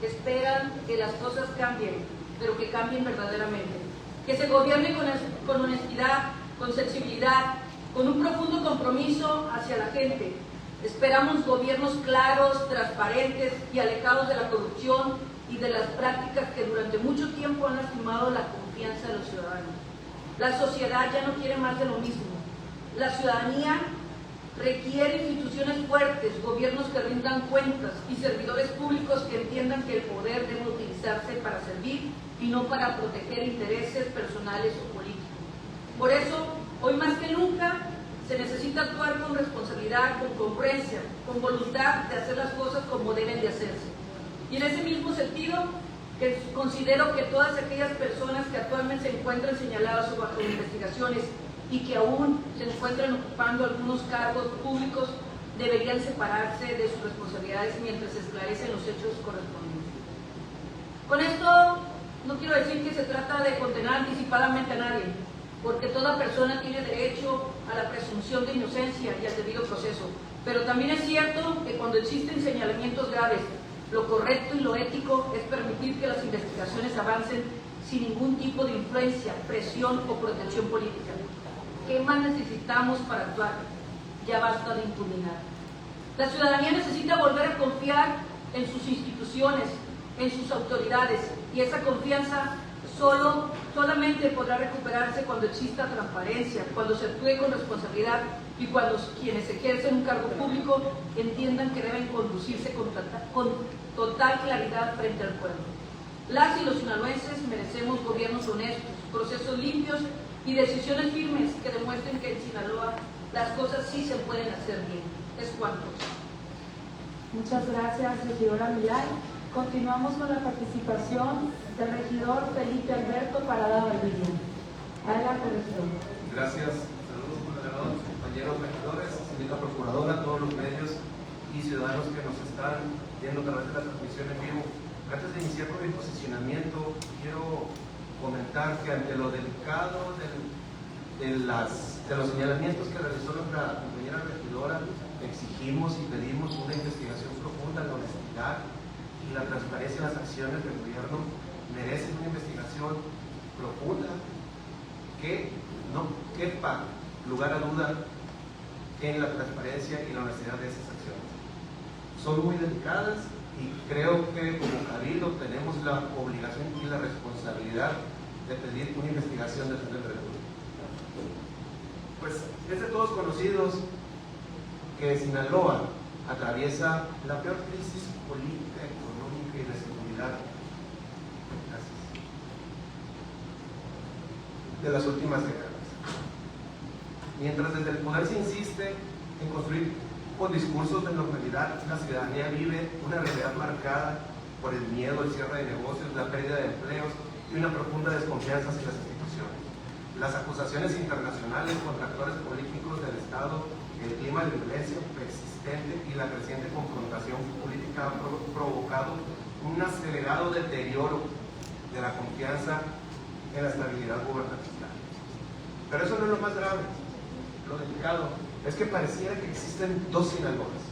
esperan que las cosas cambien, pero que cambien verdaderamente. Que se gobierne con honestidad, con sensibilidad, con un profundo compromiso hacia la gente. Esperamos gobiernos claros, transparentes y alejados de la corrupción y de las prácticas que durante mucho tiempo han lastimado la confianza de los ciudadanos. La sociedad ya no quiere más de lo mismo. La ciudadanía requiere instituciones fuertes, gobiernos que rindan cuentas y servidores públicos que entiendan que el poder debe utilizarse para servir y no para proteger intereses personales o políticos. Por eso, hoy más que nunca, se necesita actuar con responsabilidad, con congruencia, con voluntad de hacer las cosas como deben de hacerse. Y en ese mismo sentido, que considero que todas aquellas personas que actualmente se encuentran señaladas o bajo investigaciones y que aún se encuentran ocupando algunos cargos públicos deberían separarse de sus responsabilidades mientras se esclarecen los hechos correspondientes. Con esto no quiero decir que se trata de condenar anticipadamente a nadie, porque toda persona tiene derecho a la presunción de inocencia y al debido proceso, pero también es cierto que cuando existen señalamientos graves, lo correcto y lo ético es permitir que las investigaciones avancen sin ningún tipo de influencia, presión o protección política. ¿Qué más necesitamos para actuar? Ya basta de impunidad. La ciudadanía necesita volver a confiar en sus instituciones, en sus autoridades, y esa confianza solamente podrá recuperarse cuando exista transparencia, cuando se actúe con responsabilidad y cuando quienes ejercen un cargo público entiendan que deben conducirse con total claridad frente al pueblo. Las y los sinaloenses merecemos gobiernos honestos, procesos limpios y decisiones firmes que demuestren que en Sinaloa las cosas sí se pueden hacer bien. Es cuanto. Muchas gracias, regidora Milay. Continuamos con la participación del regidor Felipe Alberto Parada Valdivia. Adelante, regidor. Gracias. Saludos, moderados, compañeros regidores, señora procuradora, todos los medios y ciudadanos que nos están viendo a través de la transmisión en vivo. Antes de iniciar con mi posicionamiento, quiero comentar que ante lo delicado de los señalamientos que realizó nuestra compañera regidora, exigimos y pedimos una investigación profunda en la honestidad y la transparencia en las acciones del gobierno. Merecen una investigación profunda que no quepa lugar a duda en la transparencia y la honestidad de esas acciones. Son muy delicadas y creo que como Cabildo tenemos la obligación y la responsabilidad de pedir una investigación del Tribunal de República. Pues es de todos conocidos que Sinaloa atraviesa la peor crisis política, económica y de seguridad de las últimas décadas. Mientras desde el poder se insiste en construir con discursos de normalidad, la ciudadanía vive una realidad marcada por el miedo, el cierre de negocios, la pérdida de empleos y una profunda desconfianza hacia las instituciones. Las acusaciones internacionales contra actores políticos del Estado, el clima de violencia persistente y la creciente confrontación política han provocado un acelerado deterioro de la confianza en la estabilidad gubernamental. Pero eso no es lo más grave. Lo delicado es que pareciera que existen dos Sinaloas.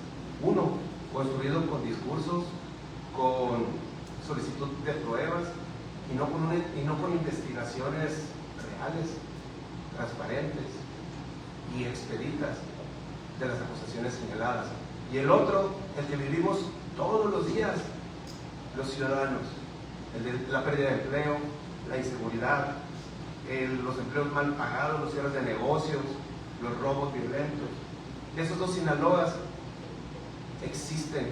Uno, construido con discursos, con solicitud de pruebas y no con investigaciones reales, transparentes y expeditas de las acusaciones señaladas. Y el otro, el que vivimos todos los días los ciudadanos, el de la pérdida de empleo, la inseguridad, los empleos mal pagados, los cierres de negocios, los robos violentos. Esos dos Sinaloas existen,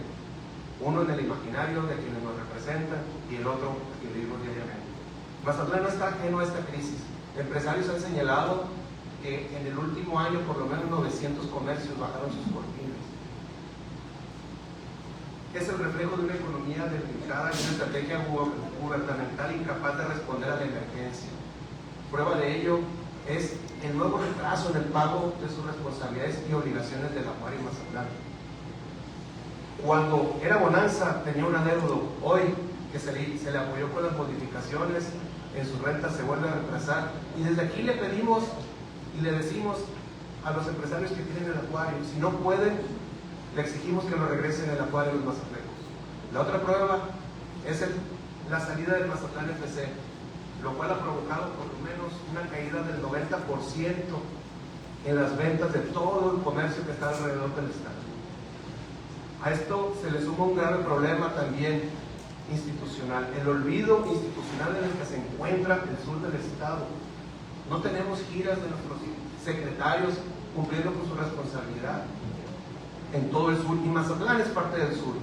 uno en el imaginario de quienes nos representan y el otro que vivimos diariamente. Mazatlán no está ajeno a esta crisis. Empresarios han señalado que en el último año por lo menos 900 comercios bajaron sus cortinas. Es el reflejo de una economía debilitada y una estrategia gubernamental incapaz de responder a la emergencia. Prueba de ello es el nuevo retraso en el pago de sus responsabilidades y obligaciones de la UAR y Mazatlán. Cuando era bonanza tenía un adeudo, hoy que se le apoyó con las modificaciones en sus rentas se vuelve a retrasar. Y desde aquí le pedimos y le decimos a los empresarios que tienen el acuario, si no pueden, le exigimos que lo regresen el acuario de los mazatlecos. La otra prueba es la salida del Mazatlán FC, lo cual ha provocado por lo menos una caída del 90% en las ventas de todo el comercio que está alrededor del estado. A esto se le suma un grave problema también institucional, el olvido institucional en el que se encuentra el sur del estado. No tenemos giras de nuestros secretarios cumpliendo con su responsabilidad en todo el sur, y Mazatlán es parte del sur.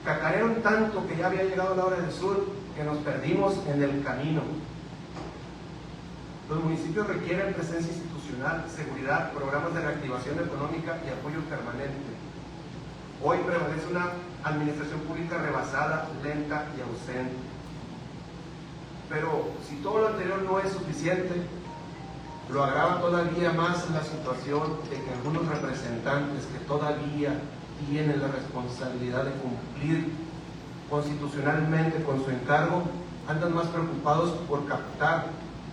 Cacarearon tanto que ya había llegado la hora del sur que nos perdimos en el camino. Los municipios requieren presencia institucional, seguridad, programas de reactivación económica y apoyo permanente. Hoy prevalece una administración pública rebasada, lenta y ausente. Pero si todo lo anterior no es suficiente, lo agrava todavía más la situación de que algunos representantes que todavía tienen la responsabilidad de cumplir constitucionalmente con su encargo andan más preocupados por captar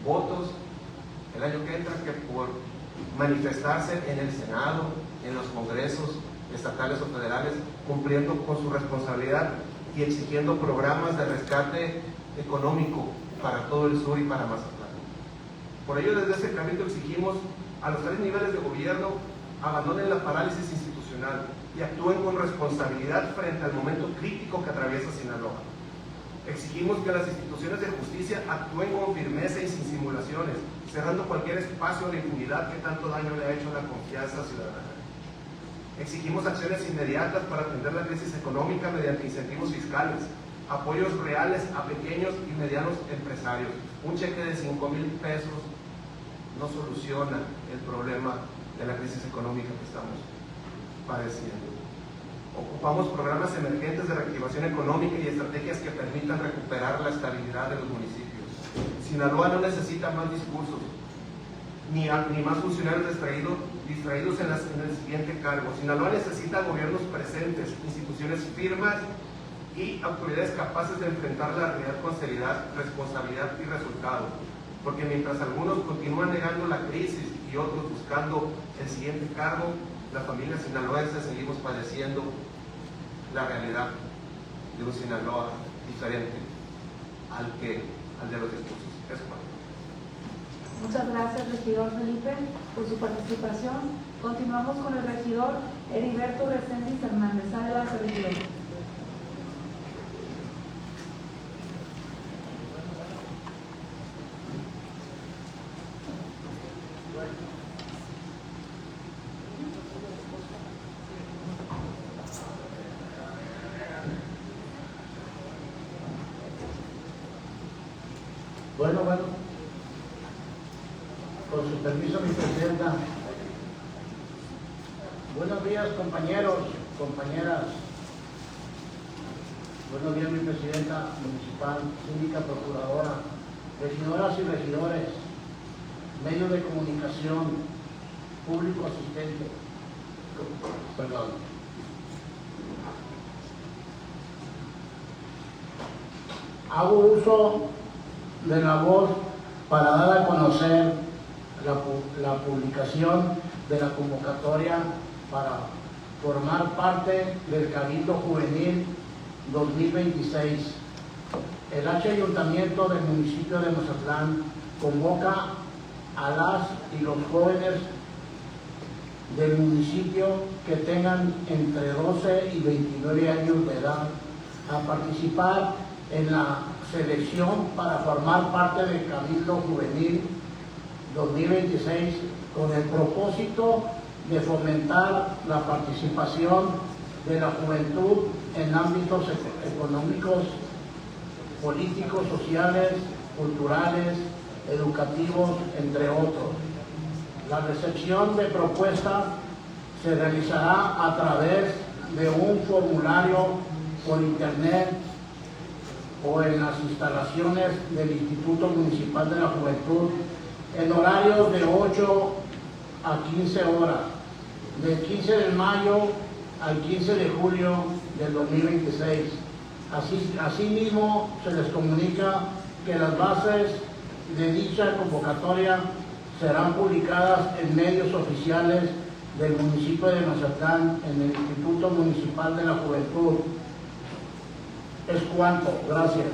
votos el año que entra que por manifestarse en el Senado, en los congresos estatales o federales, cumpliendo con su responsabilidad y exigiendo programas de rescate económico para todo el sur y para Mazatlán. Por ello, desde ese cabildo exigimos a los 3 niveles de gobierno abandonen la parálisis institucional y actúen con responsabilidad frente al momento crítico que atraviesa Sinaloa. Exigimos que las instituciones de justicia actúen con firmeza y sin simulaciones, cerrando cualquier espacio de impunidad que tanto daño le ha hecho a la confianza ciudadana. Exigimos acciones inmediatas para atender la crisis económica mediante incentivos fiscales, apoyos reales a pequeños y medianos empresarios. Un cheque de 5,000 pesos no soluciona el problema de la crisis económica que estamos padeciendo. Ocupamos programas emergentes de reactivación económica y estrategias que permitan recuperar la estabilidad de los municipios. Sinaloa no necesita más discursos, ni más funcionarios distraídos en el siguiente cargo. Sinaloa necesita gobiernos presentes, instituciones firmes y autoridades capaces de enfrentar la realidad con seriedad, responsabilidad y resultado. Porque mientras algunos continúan negando la crisis y otros buscando el siguiente cargo, la familia sinaloense seguimos padeciendo la realidad de un Sinaloa diferente al de los discursos. Es cuanto. Muchas gracias, regidor Felipe, por su participación. Continuamos con el regidor Heriberto Reséndiz Hernández. Adelante, regidor. Bueno, con su permiso, mi presidenta. Buenos días, compañeros, compañeras. Buenos días, mi presidenta municipal, síndica, procuradora, regidoras y regidores, medios de comunicación, público asistente. Perdón. Hago uso de la voz para dar a conocer la publicación de la convocatoria para formar parte del Cabildo Juvenil 2026. El Ayuntamiento del municipio de Mazatlán convoca a las y los jóvenes del municipio que tengan entre 12 y 29 años de edad a participar en la selección para formar parte del Cabildo Juvenil 2026 con el propósito de fomentar la participación de la juventud en ámbitos económicos, políticos, sociales, culturales, educativos, entre otros. La recepción de propuestas se realizará a través de un formulario por internet o en las instalaciones del Instituto Municipal de la Juventud en horarios de 8 a 15 horas, del 15 de mayo al 15 de julio del 2026. Asimismo, se les comunica que las bases de dicha convocatoria serán publicadas en medios oficiales del municipio de Mazatlán, en el Instituto Municipal de la Juventud. Es cuanto. Gracias.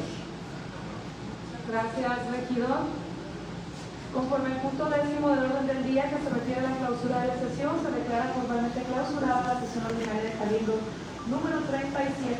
Gracias, regidor. Conforme al punto 10º del orden del día, que se refiere a la clausura de la sesión, se declara formalmente clausurada la sesión ordinaria de Cabildo número 37.